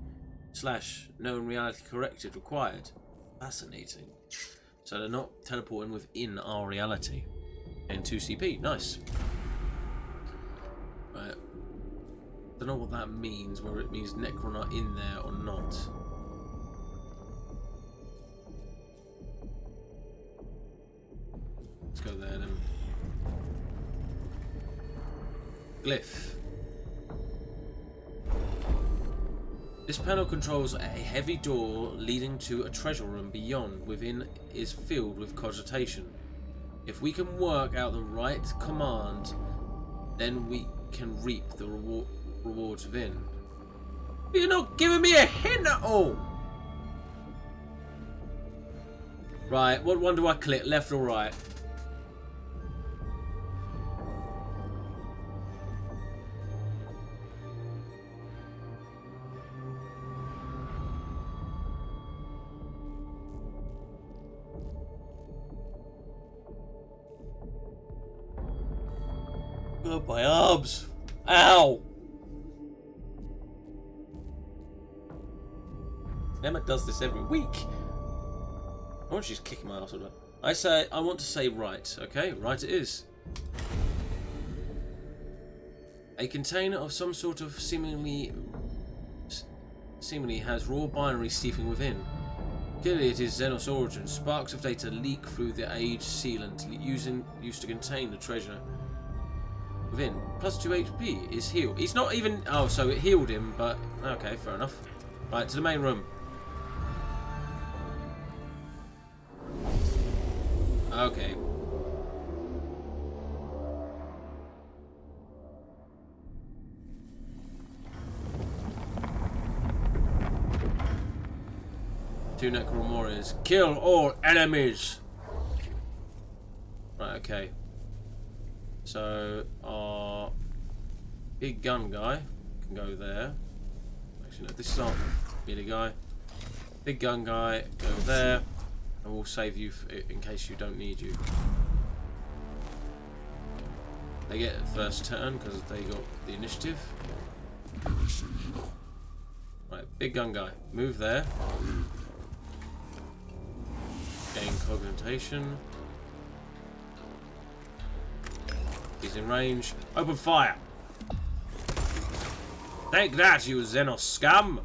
/ known reality corrected required. Fascinating. So they're not teleporting within our reality. And 2CP. Nice. Right. Don't know what that means, whether it means Necron are in there or not. Let's go there then. Glyph. This panel controls a heavy door leading to a treasure room beyond. Within is filled with cogitation. If we can work out the right command, then we can reap the rewards within. You're not giving me a hint at all! Right, what one do I click? Left or right? Oh, my arms! Ow! Emma does this every week. I want she's kicking my ass. I want to say right. Okay, right it is. A container of some sort of seemingly has raw binary seeping within. Clearly it is Xenos origin. Sparks of data leak through the age sealant used to contain the treasure within. Plus 2 HP is healed. He's not even... Oh, so it healed him, but... Okay, fair enough. Right, to the main room. Okay. Two Necron warriors. Kill all enemies! Right, okay. So, our big gun guy can go there. Actually, no, this is our melee guy. Big gun guy, go there. And we'll save you in case you don't need you. They get the first turn because they got the initiative. Right, big gun guy. Move there. Gain cognition. He's in range. Open fire! Take that, you Xenos scum!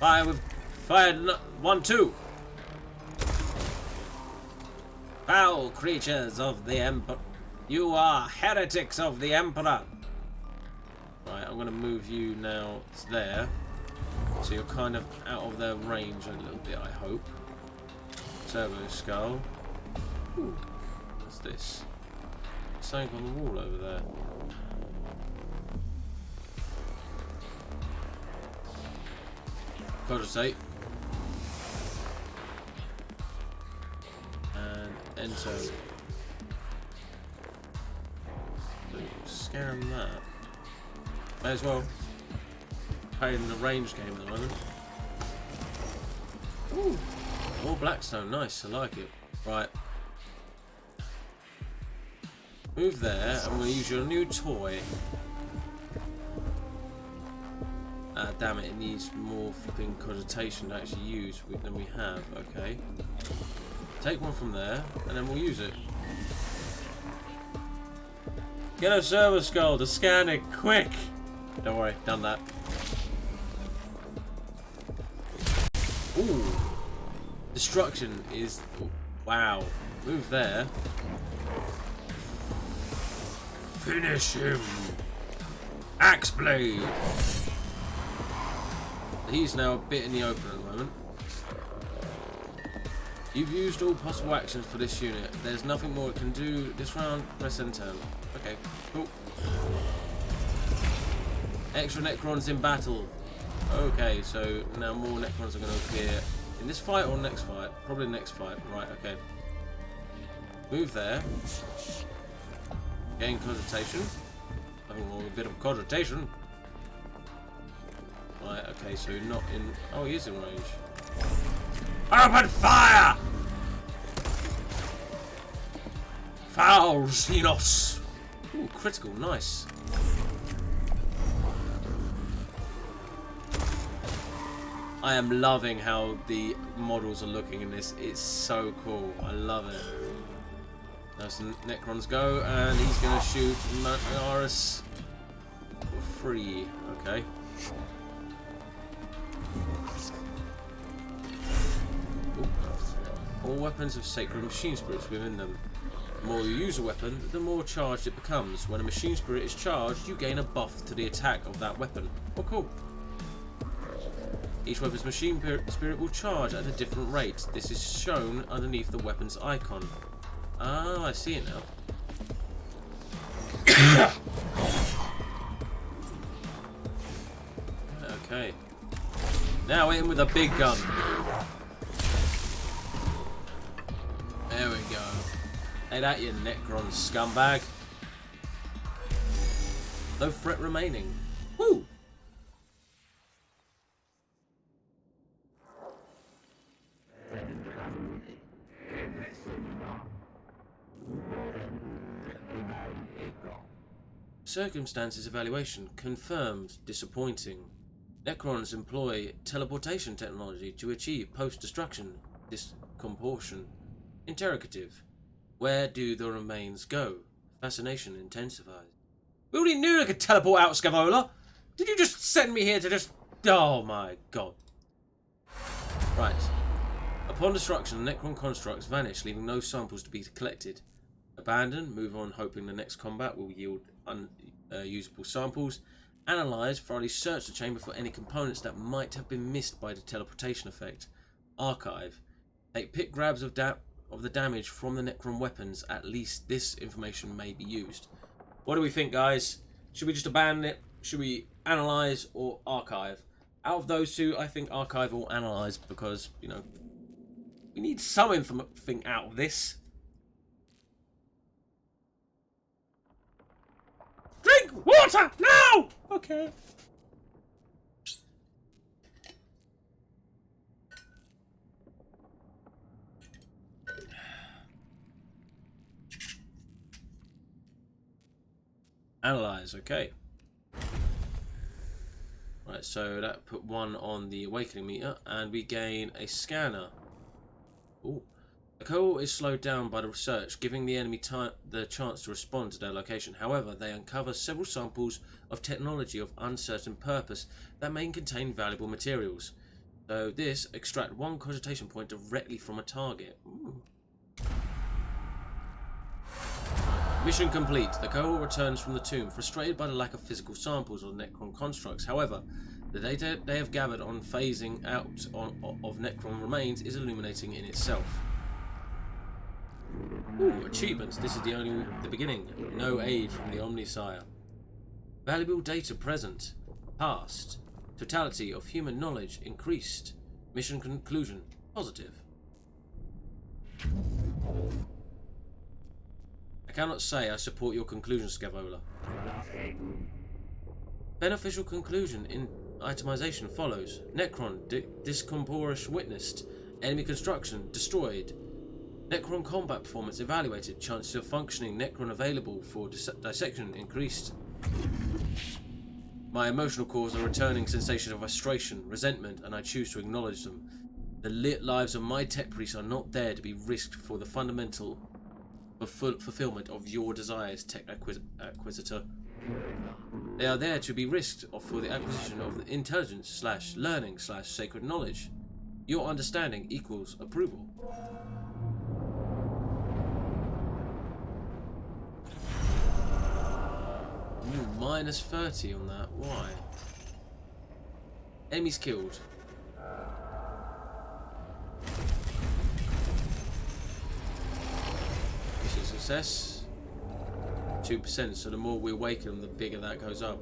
Fire with... Fire 1, 2! Foul creatures of the Emperor. You are heretics of the Emperor! Right, I'm going to move you now to there. So you're kind of out of their range a little bit, I hope. Turbo Skull. Ooh. What's this? Something on the wall over there. Cogitate. And enter. So scan that. May as well. Playing the range game at the moment. Ooh. More Blackstone, nice, I like it. Right. Move there, and we'll use your new toy. Ah, damn it, it needs more flipping cogitation to actually use than we have. Okay. Take one from there, and then we'll use it. Get a server skull to scan it, quick! Don't worry, done that. Ooh. Destruction is... Wow. Move there. Finish him! Axe blade! He's now a bit in the open at the moment. You've used all possible actions for this unit. There's nothing more it can do this round. Press enter. Okay, cool. Extra Necrons in battle. Okay, so now more Necrons are going to appear in this fight or next fight? Probably next fight. Right, okay. Move there. Gain cogitation. Nothing wrong with a bit of cogitation. Right, okay, so not in... Oh, he is in range. Open fire! Foul Xenos! Ooh, critical, nice. I am loving how the models are looking in this. It's so cool. I love it. Now some Necrons go, and he's going to shoot Mechanicus for free. Okay. All weapons have sacred machine spirits within them. The more you use a weapon, the more charged it becomes. When a machine spirit is charged, you gain a buff to the attack of that weapon. Oh, cool. Each weapon's machine spirit will charge at a different rate. This is shown underneath the weapon's icon. Ah, I see it now. Okay. Now in with a big gun. There we go. Hey, that you Necron scumbag. No threat remaining. Woo! Circumstances evaluation confirmed disappointing. Necrons employ teleportation technology to achieve post-destruction discomportion. Interrogative. Where do the remains go? Fascination intensifies. We already knew they could teleport out, Scavola! Did you just send me here to just... Oh my god. Right. Upon destruction, Necron constructs vanish, leaving no samples to be collected. Abandon, move on hoping the next combat will yield unusable samples. Analyze, thoroughly search the chamber for any components that might have been missed by the teleportation effect. Archive. Take pick grabs of the damage from the Necron weapons. At least this information may be used. What do we think, guys? Should we just abandon it? Should we analyze or archive? Out of those two, I think archive or analyze because, you know, we need some information out of this. Drink water now! Okay. Analyze, okay. Right, so that put one on the awakening meter, and we gain a scanner. Ooh. The cohort is slowed down by the research, giving the enemy the chance to respond to their location. However, they uncover several samples of technology of uncertain purpose that may contain valuable materials. So this, extract one cogitation point directly from a target. Ooh. Mission complete. The cohort returns from the tomb, frustrated by the lack of physical samples of Necron constructs. However, the data they have gathered on phasing out of Necron remains is illuminating in itself. Ooh, achievements. This is the beginning. No aid from the Omnisire. Valuable data present. Past. Totality of human knowledge increased. Mission conclusion. Positive. I cannot say I support your conclusion, Scavola. Beneficial conclusion in itemization follows. Necron discomportion witnessed. Enemy construction destroyed. Necron combat performance evaluated. Chances of functioning Necron available for dissection increased. My emotional cores are returning sensations of frustration, resentment, and I choose to acknowledge them. The lives of my tech priests are not there to be risked for the fundamental fulfillment of your desires, Tech Acquisitor. They are there to be risked for the acquisition of the intelligence / learning / sacred knowledge. Your understanding equals approval. Ooh, minus 30 on that. Why? Enemies killed. access 2%, so the more we awaken them, the bigger that goes up.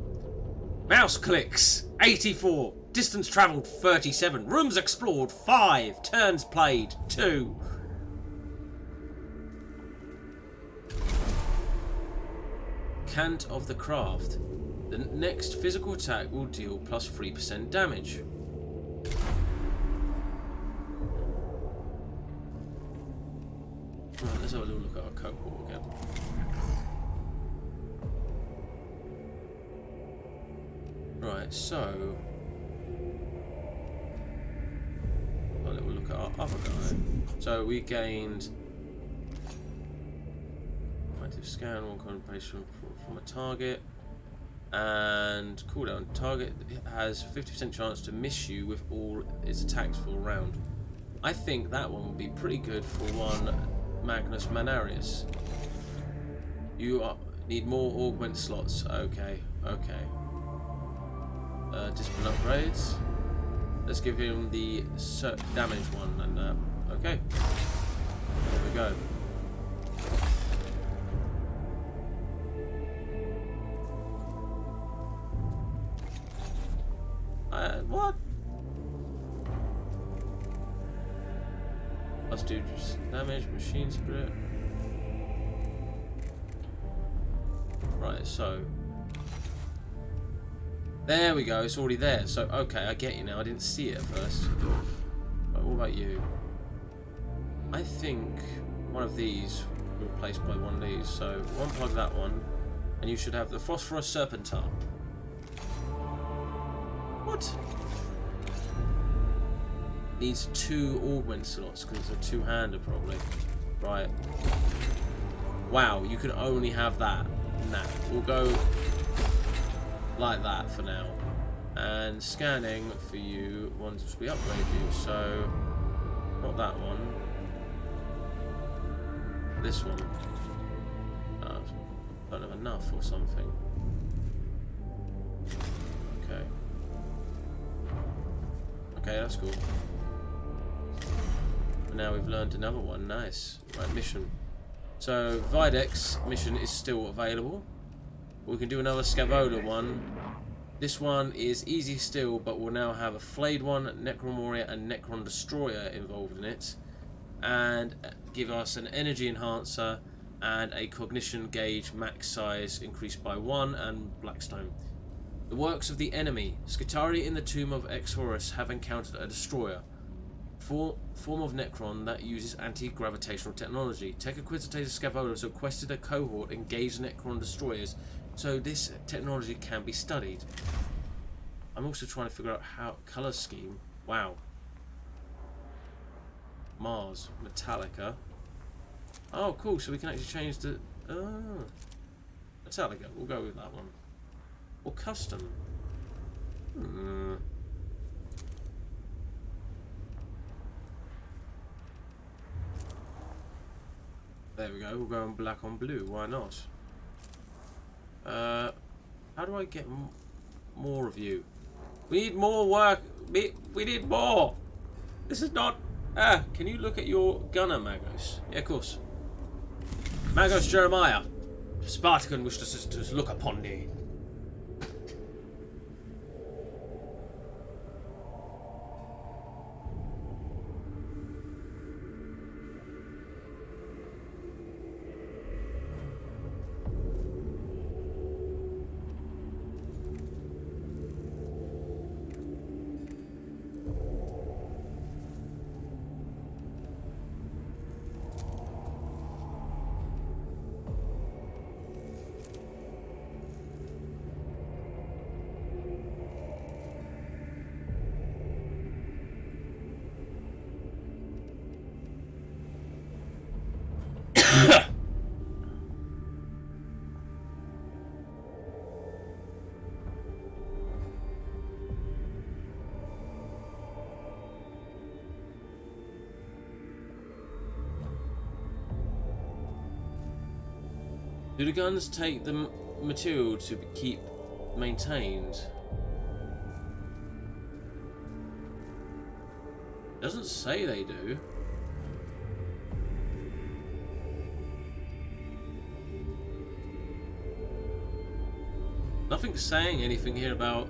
Mouse clicks 84, distance travelled 37, rooms explored 5, turns played 2. Cant of the craft. The next physical attack will deal plus 3% damage. Right, let's have a little look at our cohort again. Right, so a little look at our other guy. So we gained active scan, one concentration from a target, and cooldown. Target has 50% chance to miss you with all its attacks for a round. I think that one would be pretty good for one Magnus Manarius. Need more augment slots. Okay, okay. Discipline upgrades. Let's give him the damage one, and okay. There we go. What? Let's do just damage, machine spirit. Right, so there we go, it's already there. So okay, I get you now. I didn't see it at first. Right, what about you? I think one of these will be replaced by one of these. So unplug that one, and you should have the phosphorus serpentar. What? Needs 2 augment slots because it's a two-hander probably. Right. Wow, you can only have that. Nah, we'll go like that for now. And scanning for you once we upgrade you. So, not that one. This one. Don't have enough or something. Okay. Okay, that's cool. Now we've learned another one. Nice. Right, mission. So Videx mission is still available. We can do another Scavola one. This one is easy still, but we'll now have a flayed one, Necron Warrior and Necron Destroyer involved in it, and give us an energy enhancer and a cognition gauge max size increased by 1 and Blackstone. The works of the enemy. Skitarii in the tomb of Exorus have encountered a destroyer. Form of Necron that uses anti-gravitational technology. Take a Quintidator Scavolas requested a cohort engage Necron destroyers, so this technology can be studied. I'm also trying to figure out how color scheme. Wow. Mars, Metallica. Oh, cool. So we can actually change the Metallica. We'll go with that one. Or custom. There we go, we'll go on black on blue, why not? How do I get more of you? We need more work, we need more! This is not... can you look at your gunner, Magos? Yeah, of course. Magos Jeremiah. Spartacan wished us to look upon thee. Do the guns take the material to keep maintained? Doesn't say they do. Nothing's saying anything here about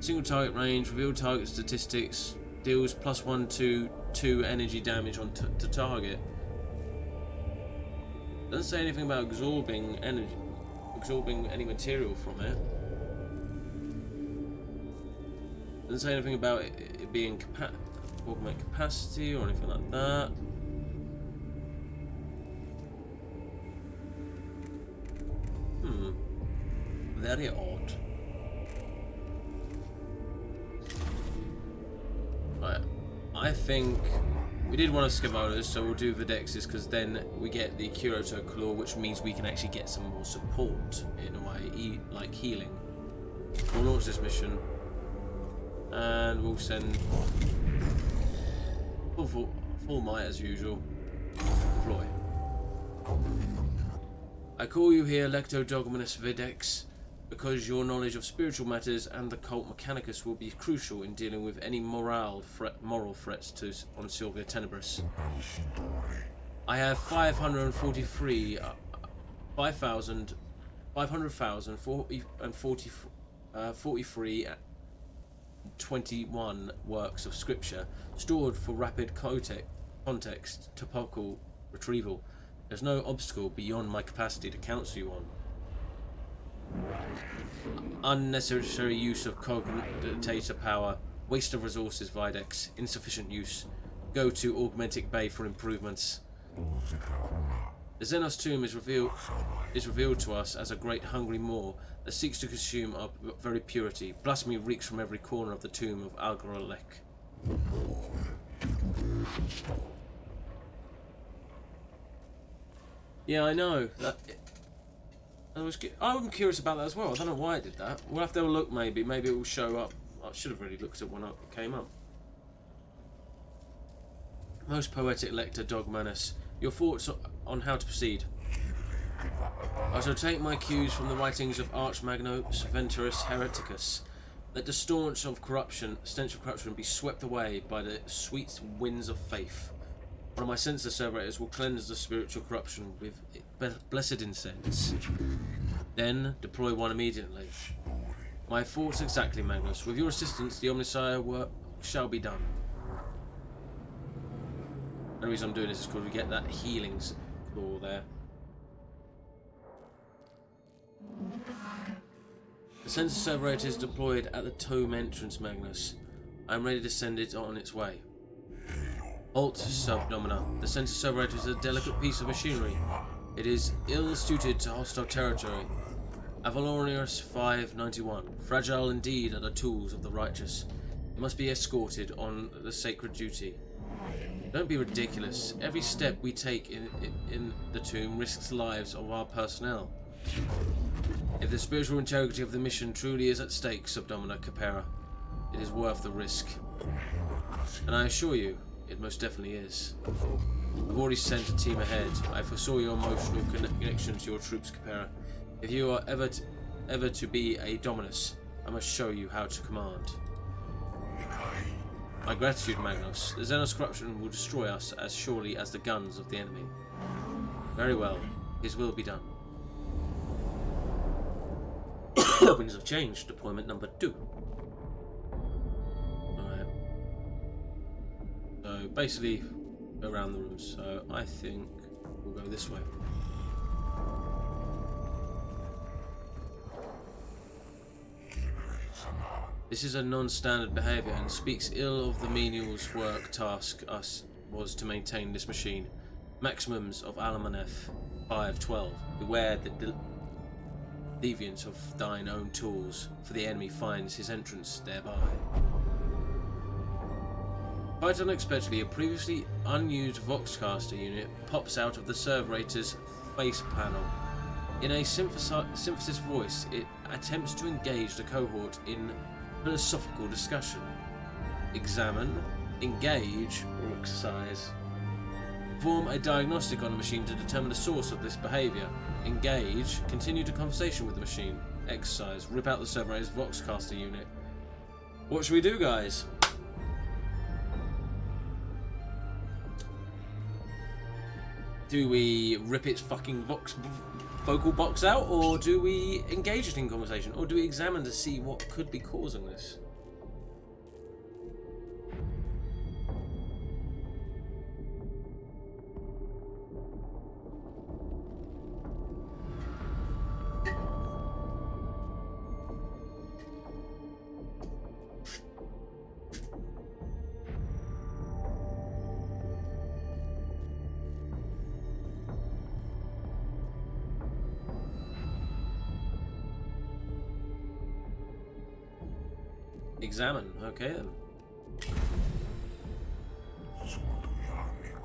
single target range, revealed target statistics, deals +1 to 2 energy damage on to target. Doesn't say anything about absorbing any material from it. Doesn't say anything about it being augment capacity or anything like that. Very odd. Right, I think we did want to skip over, so we'll do Videx's because then we get the Kuroto Claw, which means we can actually get some more support in a way, like healing. We'll launch this mission and we'll send full might as usual. Deploy. I call you here, Lecto Dogmanus Videx, because your knowledge of spiritual matters and the cult Mechanicus will be crucial in dealing with any moral threats on Sylvia Tenebris. I have 543, 43 21 works of scripture stored for rapid context topical retrieval. There's no obstacle beyond my capacity to counsel you on. Unnecessary use of cogitator power, waste of resources, Videx, insufficient use. Go to Augmentic Bay for improvements. The Xenos tomb is revealed to us as a great hungry maw that seeks to consume our very purity. Blasphemy reeks from every corner of the tomb of Algoralek. Yeah, I know. I'm curious about that as well. I don't know why it did that. We'll have to have a look maybe. Maybe it will show up. I should have really looked at when it came up. Most poetic Lector Dogmanus, your thoughts on how to proceed? I shall take my cues from the writings of Archmagno Venturus Hereticus. Let the stench of corruption be swept away by the sweet winds of faith. One of my sensor servators will cleanse the spiritual corruption with blessed incense. Then deploy one immediately. My thoughts exactly, Magnus. With your assistance, the Omniscire work shall be done. The reason I'm doing this is because we get that healing claw there. The sensor serverator is deployed at the tomb entrance, Magnus. I am ready to send it on its way. Halt, Subdomina. The sensor serverator is a delicate piece of machinery. It is ill-suited to hostile territory. Avalorius 591. Fragile indeed are the tools of the righteous. It must be escorted on the sacred duty. Don't be ridiculous. Every step we take in the tomb risks the lives of our personnel. If the spiritual integrity of the mission truly is at stake, Subdomina Capera, it is worth the risk. And I assure you, it most definitely is. I've already sent a team ahead. I foresaw your emotional connection to your troops, Capera. If you are ever to be a Dominus, I must show you how to command. My gratitude, Magnus. The Xenos corruption will destroy us as surely as the guns of the enemy. Very well. His will be done. Winds of Change, deployment number 2. Alright. So basically, go around the room. So I think we'll go this way. This is a non-standard behaviour and speaks ill of the menial's work task us was to maintain this machine. Maximums of Alamanef 5:12. Beware the deviance of thine own tools, for the enemy finds his entrance thereby. Quite unexpectedly, a previously unused Voxcaster unit pops out of the serverator's face panel. In a synthesis voice, it attempts to engage the cohort in philosophical discussion. Examine, engage, or exercise. Perform a diagnostic on the machine to determine the source of this behaviour. Engage, continue the conversation with the machine. Exercise, rip out the serverator's Voxcaster unit. What should we do, guys? Do we rip its fucking vocal box out, or do we engage it in conversation, or do we examine to see what could be causing this? Examine. Okay then.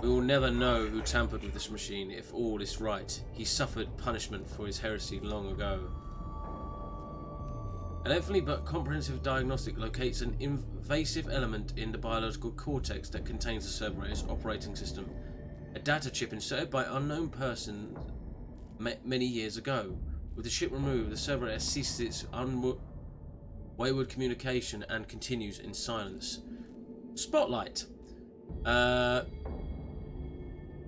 We will never know who tampered with this machine if all is right. He suffered punishment for his heresy long ago. An infinitely but comprehensive diagnostic locates an invasive element in the biological cortex that contains the Cerberus operating system. A data chip inserted by unknown person many years ago. With the chip removed, the Cerberus ceases its wayward communication and continues in silence. Spotlight.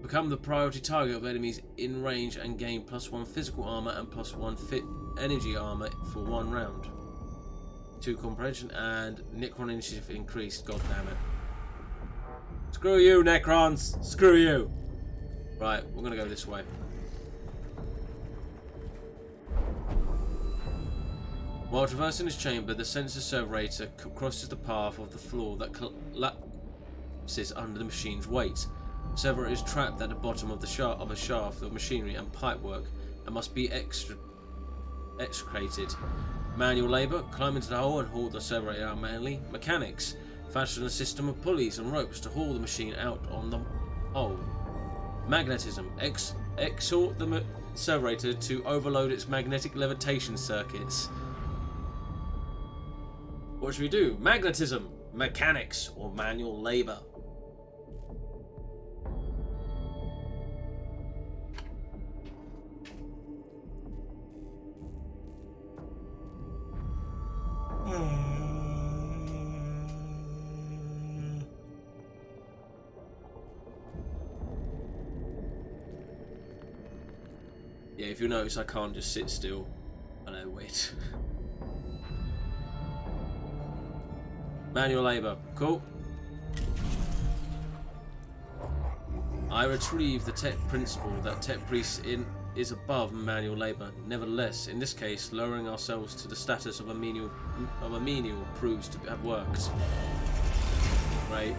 Become the priority target of enemies in range and gain +1 physical armor and +1 fit energy armor for 1 round. 2 comprehension and Necron initiative increased. God damn it! Screw you, Necrons! Screw you! Right, we're gonna go this way. While traversing this chamber, the sensor serverator crosses the path of the floor that collapses under the machine's weight. The serverator is trapped at the bottom of a shaft of machinery and pipework and must be extricated. Manual labour: climb into the hole and haul the serverator out manually. Mechanics: fashion a system of pulleys and ropes to haul the machine out on the hole. Magnetism: exhort the serverator to overload its magnetic levitation circuits. What should we do? Magnetism, mechanics, or manual labour? Yeah, if you notice, I can't just sit still. I know, wait. Manual labour. Cool. I retrieve the tech principle that tech priest is above manual labour. Nevertheless, in this case, lowering ourselves to the status of a menial proves to have worked. Right.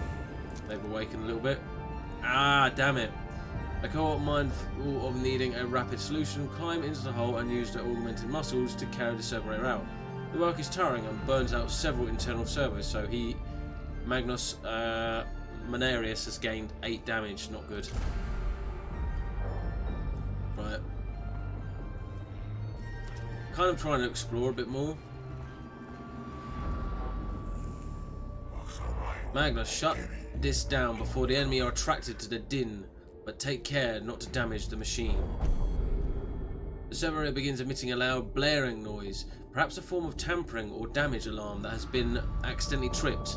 They've awakened a little bit. Ah, damn it. A cohort mindful of needing a rapid solution, climb into the hole and use their augmented muscles to carry the serverator out. The work is tiring and burns out several internal servos, so Magnus Manarius has gained 8 damage, not good. Right. Kind of trying to explore a bit more. Magnus, shut this down before the enemy are attracted to the din, but take care not to damage the machine. The serverator begins emitting a loud blaring noise, perhaps a form of tampering or damage alarm that has been accidentally tripped.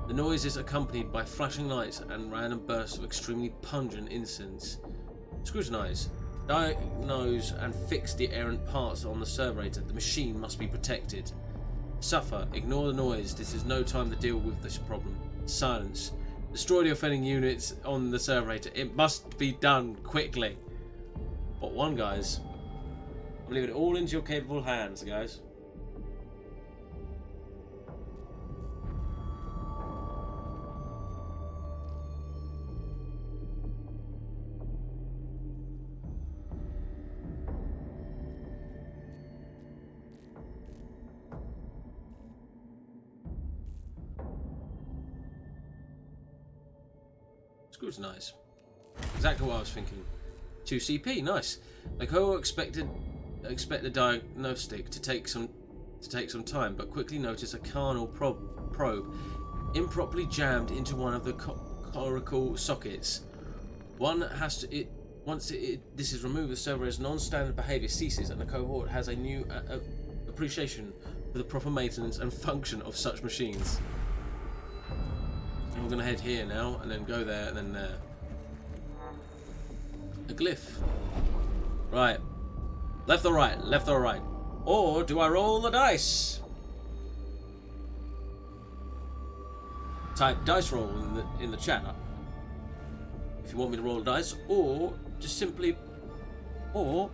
The noise is accompanied by flashing lights and random bursts of extremely pungent incense. Scrutinize. Diagnose and fix the errant parts on the serverator. The machine must be protected. Suffer. Ignore the noise. This is no time to deal with this problem. Silence. Destroy the offending units on the serverator. It must be done quickly. What one, guys? I'm leaving it all into your capable hands, guys. Scrutinize. Exactly what I was thinking. 2 CP, nice. The co expect the diagnostic to take some time, but quickly notice a carnal probe improperly jammed into one of the coracle sockets. Once this is removed, the server's non-standard behaviour ceases, and the cohort has a new appreciation for the proper maintenance and function of such machines. And we're going to head here now, and then go there, and then there. A glyph. Right. Left or right? Left or right? Or do I roll the dice? Type dice roll in the chat if you want me to roll dice, or just simply, or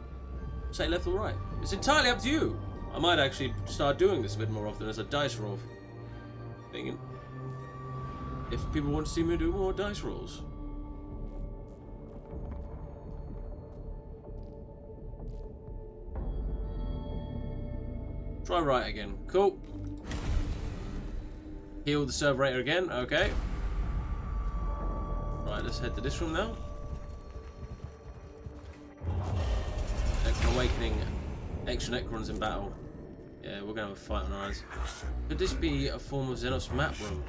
say left or right. It's entirely up to you. I might actually start doing this a bit more often as a dice roll thing, if people want to see me do more dice rolls. Try right again. Cool. Heal the serverator again. Okay. Right, let's head to this room now. Necron Awakening. Extra Necrons in battle. Yeah, we're gonna have a fight on our hands. Could this be a form of Xenos map room?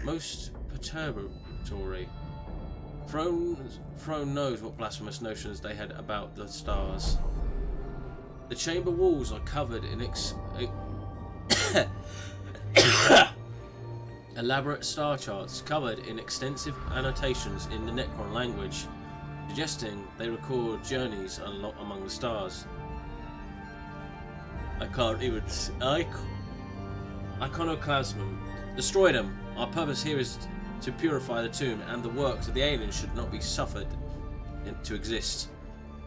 Most perturbatory. Throne knows what blasphemous notions they had about the stars. The chamber walls are covered in elaborate star charts covered in extensive annotations in the Necron language, suggesting they record journeys among the stars. I can't even... Iconoclasm. Destroy them. Our purpose here is to purify the tomb, and the works of the aliens should not be suffered to exist.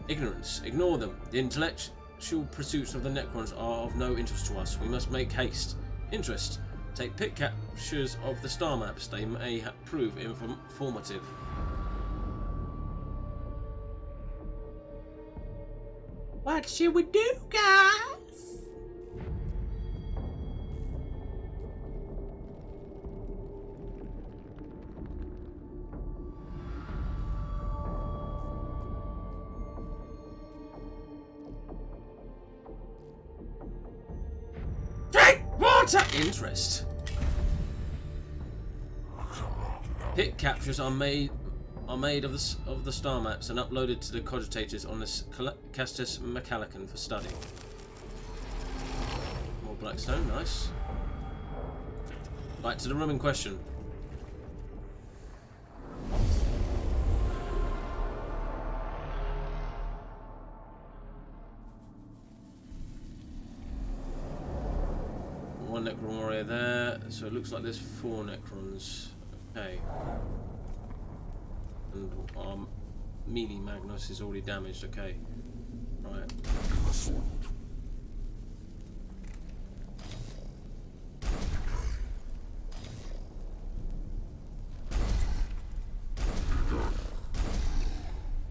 Ignorance. Ignore them. The intellectual pursuits of the Necrons are of no interest to us. We must make haste. Interest. Take pick captures of the star maps. They may prove informative. What should we do, guys? Drink water! Interest. Hit captures are made of the star maps and uploaded to the cogitators on this Castus Mechanicus for study. More blackstone, nice. Right, to the room in question. One Necron warrior there, so it looks like there's 4 Necrons. Okay. And our melee Magnus is already damaged, okay. Right.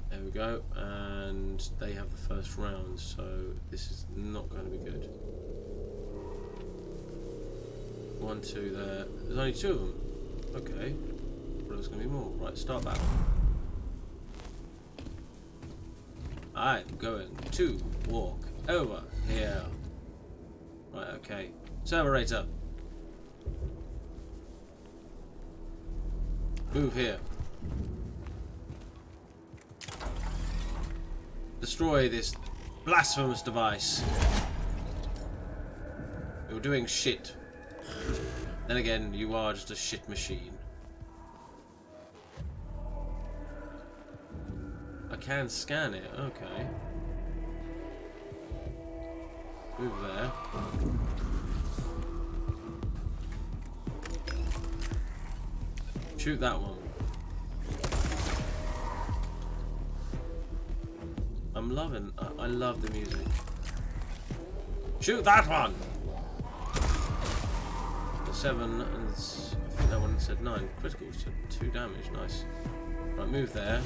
There we go, and they have the first round, so this is not going to be good. 1, 2 there. There's only 2 of them. Okay. There's going to be more. Right, start battle. I'm going to walk over here. Right, okay. Serverator. Move here. Destroy this blasphemous device. You're doing shit. Then again, you are just a shit machine. I can scan it, okay. Move there. Shoot that one. I'm loving... I love the music. Shoot that one! 7 and... I think that one said 9. Critical, so 2 damage, nice. Right, move there.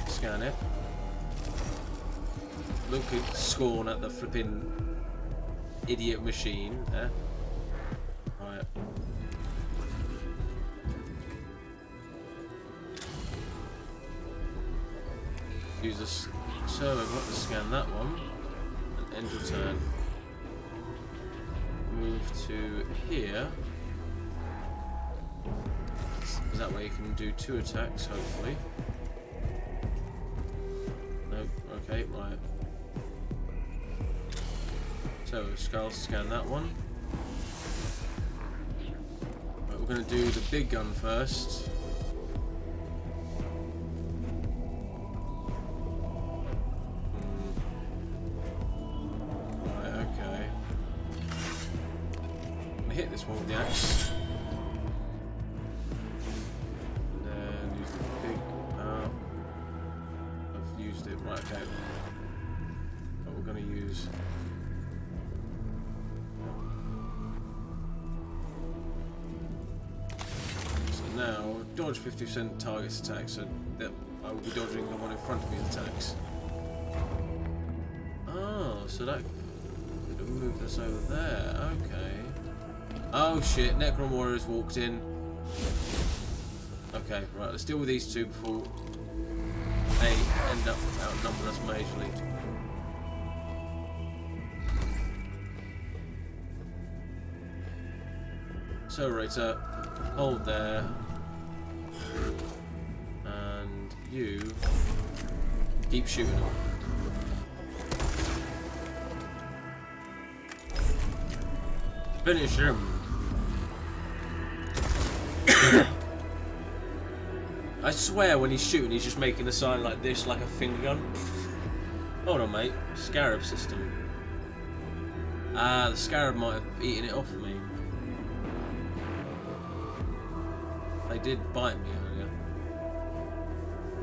Scan it. Look at scorn at the flipping idiot machine there. Right. Use this servo bot to scan that one and end your turn. Move to here. That way you can do 2 attacks, hopefully. Nope, okay, right. So, Skull, scan that one. Right, we're going to do the big gun first. this one with the axe. And then use the big. I've used it. Right, okay. But we're going to use. So now, dodge 50% target's attack, so that I will be dodging the one in front of me's attacks. Oh, so that could have moved us over there. Okay. Oh shit, Necron Warriors walked in. Okay, right, let's deal with these two before they end up outnumbering us majorly. So, Raider, hold there. And you keep shooting them. Finish him. I swear when he's shooting he's just making a sign like this, like a finger gun. Hold on mate, Scarab system. Ah, the Scarab might have eaten it off of me. They did bite me earlier.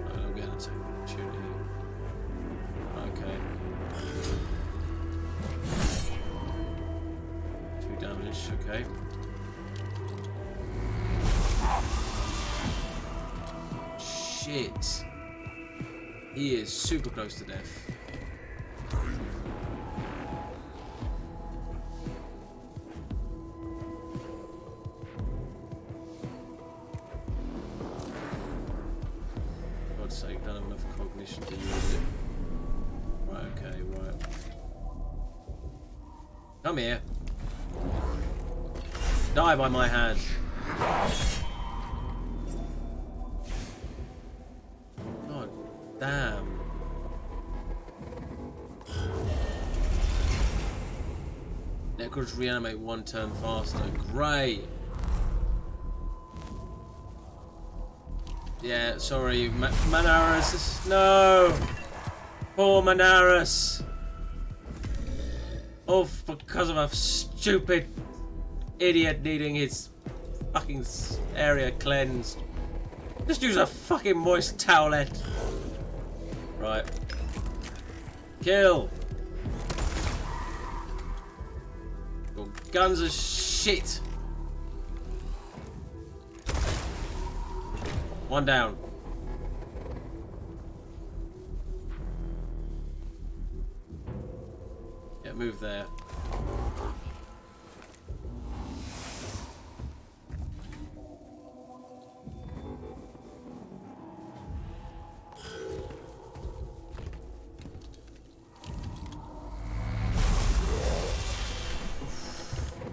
I'll get an attack opportunity. Okay. 2 damage, okay. Shit. He is super close to death. God's sake, don't have enough cognition to use it. Right, okay, right. Come here. Die by my hand. God damn. Necros reanimate 1 turn faster. Great. Yeah, sorry, Manaris. No! Poor Manaris. Oh, because of a stupid idiot needing his fucking area cleansed. Just use a fucking moist towelette. Right. Kill. Your guns are shit. 1 down. Yeah, move there.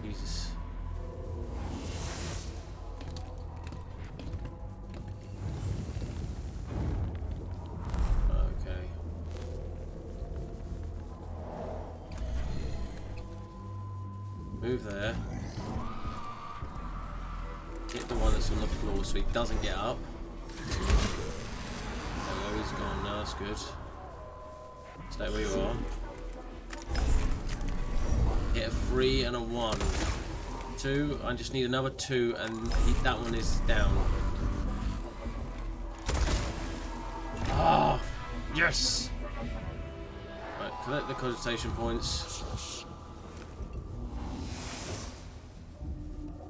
Jesus. Okay. Move there. Hit the one that's on the floor so he doesn't get up. There he's gone now, that's good. Stay where you are. Hit a 3 and a 1. 2, I just need another 2 and that one is down. Ah, yes! Right, collect the cogitation points.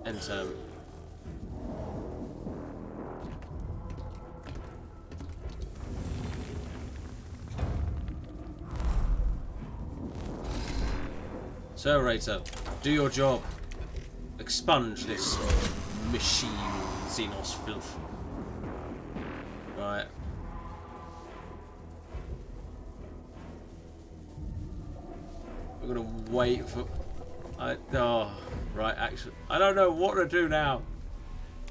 End turn. So, Raider, do your job. Expunge this machine, Xenos filth. Right. We're gonna wait for. Right. Actually, I don't know what to do now.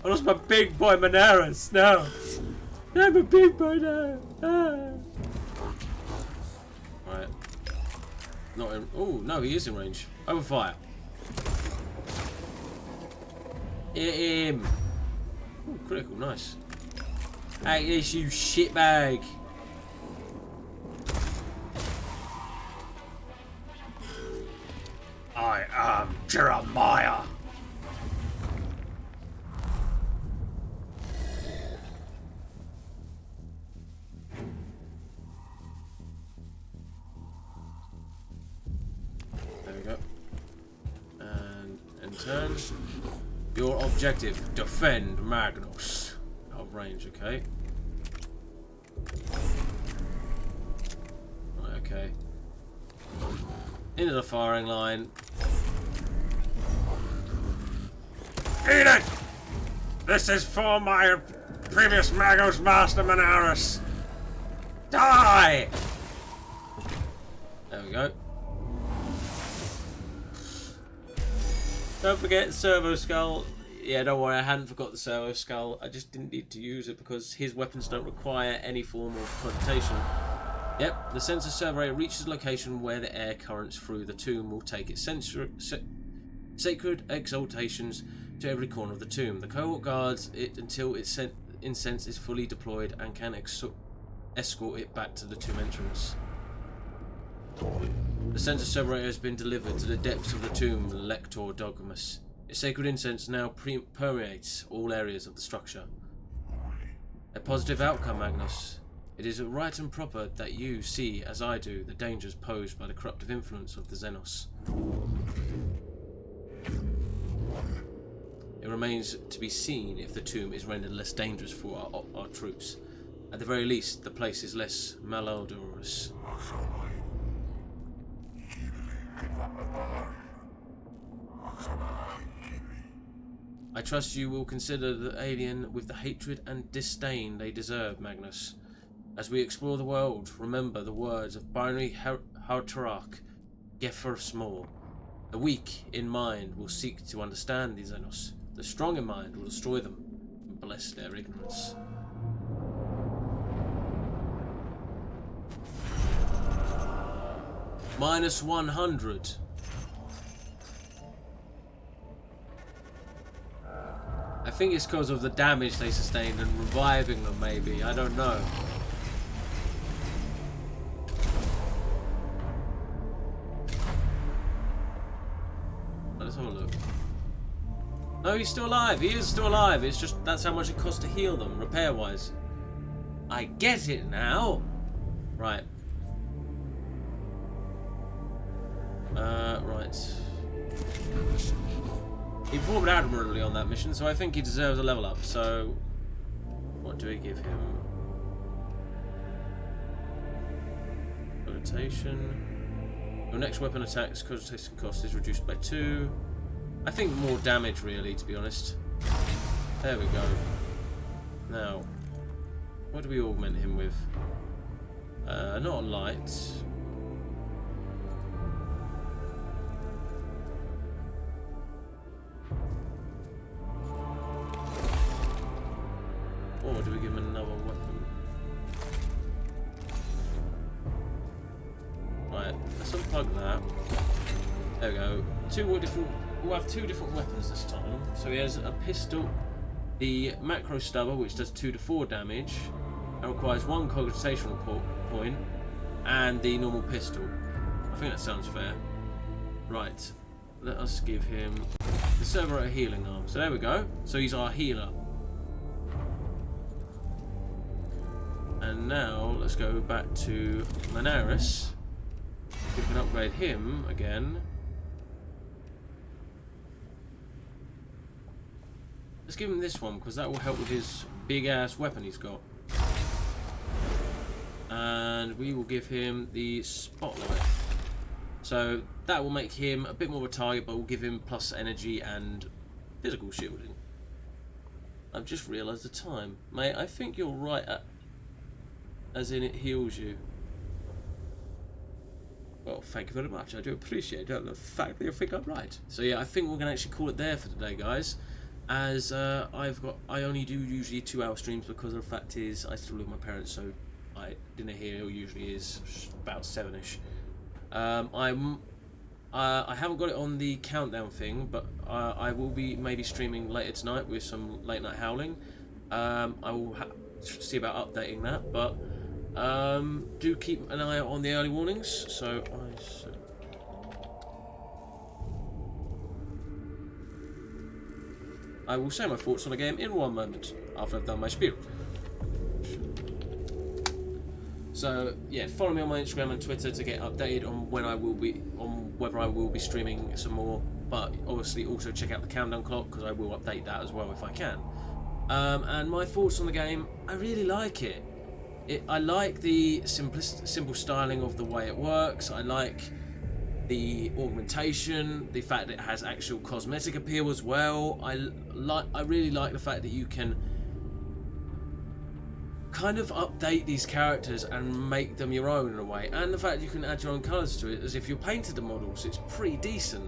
I lost my big boy Manaris. No, I'm a big boy now. Right. Not in. Oh no, he is in range. Open fire. Hit him. Ooh, critical, nice. Hey, this you shitbag. I am Jeremiah. turn. Your objective, defend Magnus. Out of range, okay. Right, okay. Into the firing line. Eat it! This is for my previous Magnus Master Mechanicus. Die! There we go. Don't forget Servo Skull. Yeah, don't worry, I hadn't forgot the Servo Skull. I just didn't need to use it because his weapons don't require any form of flotation. Yep, the sensor servo reaches a location where the air currents through the tomb will take its sacred exaltations to every corner of the tomb. The cohort guards it until its incense is fully deployed and can escort it back to the tomb entrance. The sensor servo has been delivered to the depths of the tomb, Lector Dogmus. Its sacred incense now permeates all areas of the structure. A positive outcome, Magnus. It is right and proper that you see, as I do, the dangers posed by the corruptive influence of the Xenos. It remains to be seen if the tomb is rendered less dangerous for our troops. At the very least, the place is less malodorous. I trust you will consider the alien with the hatred and disdain they deserve, Magnus. As we explore the world, remember the words of binary Hartarak, Geffer Small. The weak in mind will seek to understand these Xenos. The strong in mind will destroy them and bless their ignorance. Minus 100. I think it's because of the damage they sustained and reviving them, maybe. I don't know. Let's have a look. No, he's still alive. He is still alive. It's just that's how much it costs to heal them, repair-wise. I get it now. Right. Right. He performed admirably on that mission, so I think he deserves a level up. So, what do we give him? Cogitation. Your next weapon attack's cogitation cost is reduced by 2. I think more damage, really, to be honest. There we go. Now, what do we augment him with? Not light. Or do we give him another weapon? Right, let's unplug that. There we go. We'll have 2 different weapons this time. So he has a pistol, the macro stubber, which does 2 to 4 damage, and requires 1 cogitational point, and the normal pistol. I think that sounds fair. Right, let us give him the servo healing arm. So there we go. So he's our healer. And now let's go back to Mechanicus. We can upgrade him again. Let's give him this one because that will help with his big ass weapon he's got. And we will give him the spotlight. So that will make him a bit more of a target, but will give him plus energy and physical shielding. I've just realised the time. Mate, I think you're right at, as in it heals you. Well, thank you very much. I do appreciate the fact that you think I'm right. So yeah, I think we're going to actually call it there for today, guys. As I only do usually 2-hour streams because the fact is I still live with my parents, so dinner here usually is about 7ish. I haven't got it on the countdown thing, but I will be maybe streaming later tonight with some late night howling. I will see about updating that, but do keep an eye on the early warnings. So I will say my thoughts on the game in 1 moment after I've done my spiel. So yeah, follow me on my Instagram and Twitter to get updated on when I will be, on whether I will be streaming some more but obviously also check out the countdown clock because I will update that as well if I can. And my thoughts on the game, I really like it. I like the simple styling of the way it works. I like the augmentation, the fact that it has actual cosmetic appeal as well. I really like the fact that you can kind of update these characters and make them your own in a way, and the fact that you can add your own colours to it as if you painted the models. It's pretty decent,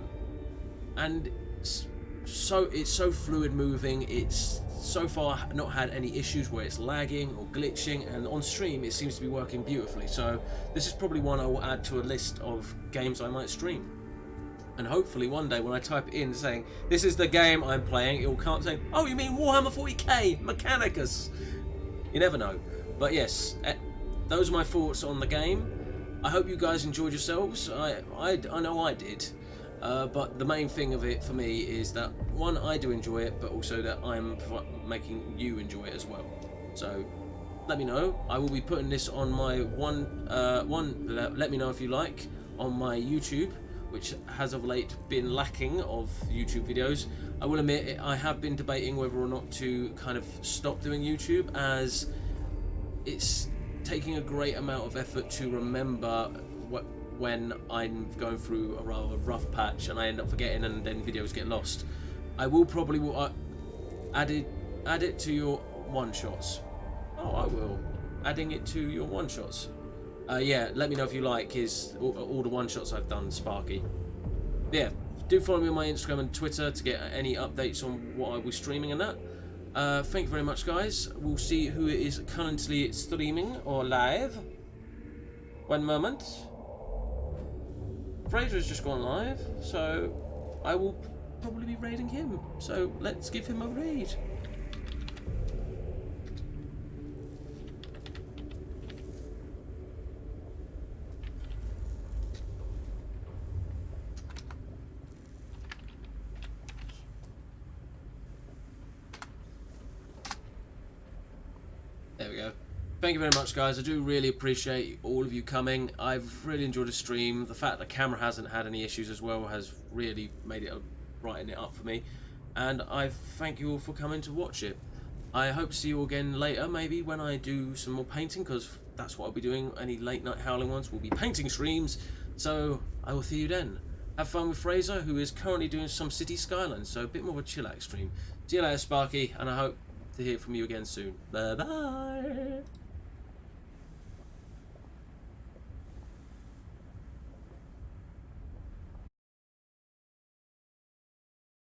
and it's so fluid moving. It's so far not had any issues where it's lagging or glitching, and on stream it seems to be working beautifully. So this is probably one I will add to a list of games I might stream, and hopefully one day when I type in saying this is the game I'm playing, it will come saying, oh, you mean Warhammer 40k Mechanicus. You never know. But yes, those are my thoughts on the game. I hope you guys enjoyed yourselves. I know I did. But the main thing of it for me is that, one, I do enjoy it, but also that I'm making you enjoy it as well. So let me know. I will be putting this on my let me know if you like, on my YouTube, which has of late been lacking of YouTube videos. I will admit, I have been debating whether or not to kind of stop doing YouTube, as it's taking a great amount of effort to remember when I'm going through a rather rough patch and I end up forgetting and then videos get lost. I will probably add it to your one-shots. Oh, I will. Adding it to your one-shots. Yeah, let me know if you like all the one-shots I've done, Sparky. Yeah, do follow me on my Instagram and Twitter to get any updates on what I was streaming and that. Thank you very much, guys. We'll see who is currently streaming or live. One moment. Fraser has just gone live, so I will probably be raiding him. So let's give him a raid. There we go. Thank you very much, guys. I do really appreciate all of you coming. I've really enjoyed the stream. The fact the camera hasn't had any issues as well has really made it brighten it up for me. And I thank you all for coming to watch it. I hope to see you again later, maybe when I do some more painting, because that's what I'll be doing. Any late night howling ones will be painting streams. So I will see you then. Have fun with Fraser, who is currently doing some city skylines, so a bit more of a chillax stream. See you later, Sparky, and I hope to hear from you again soon. Bye bye.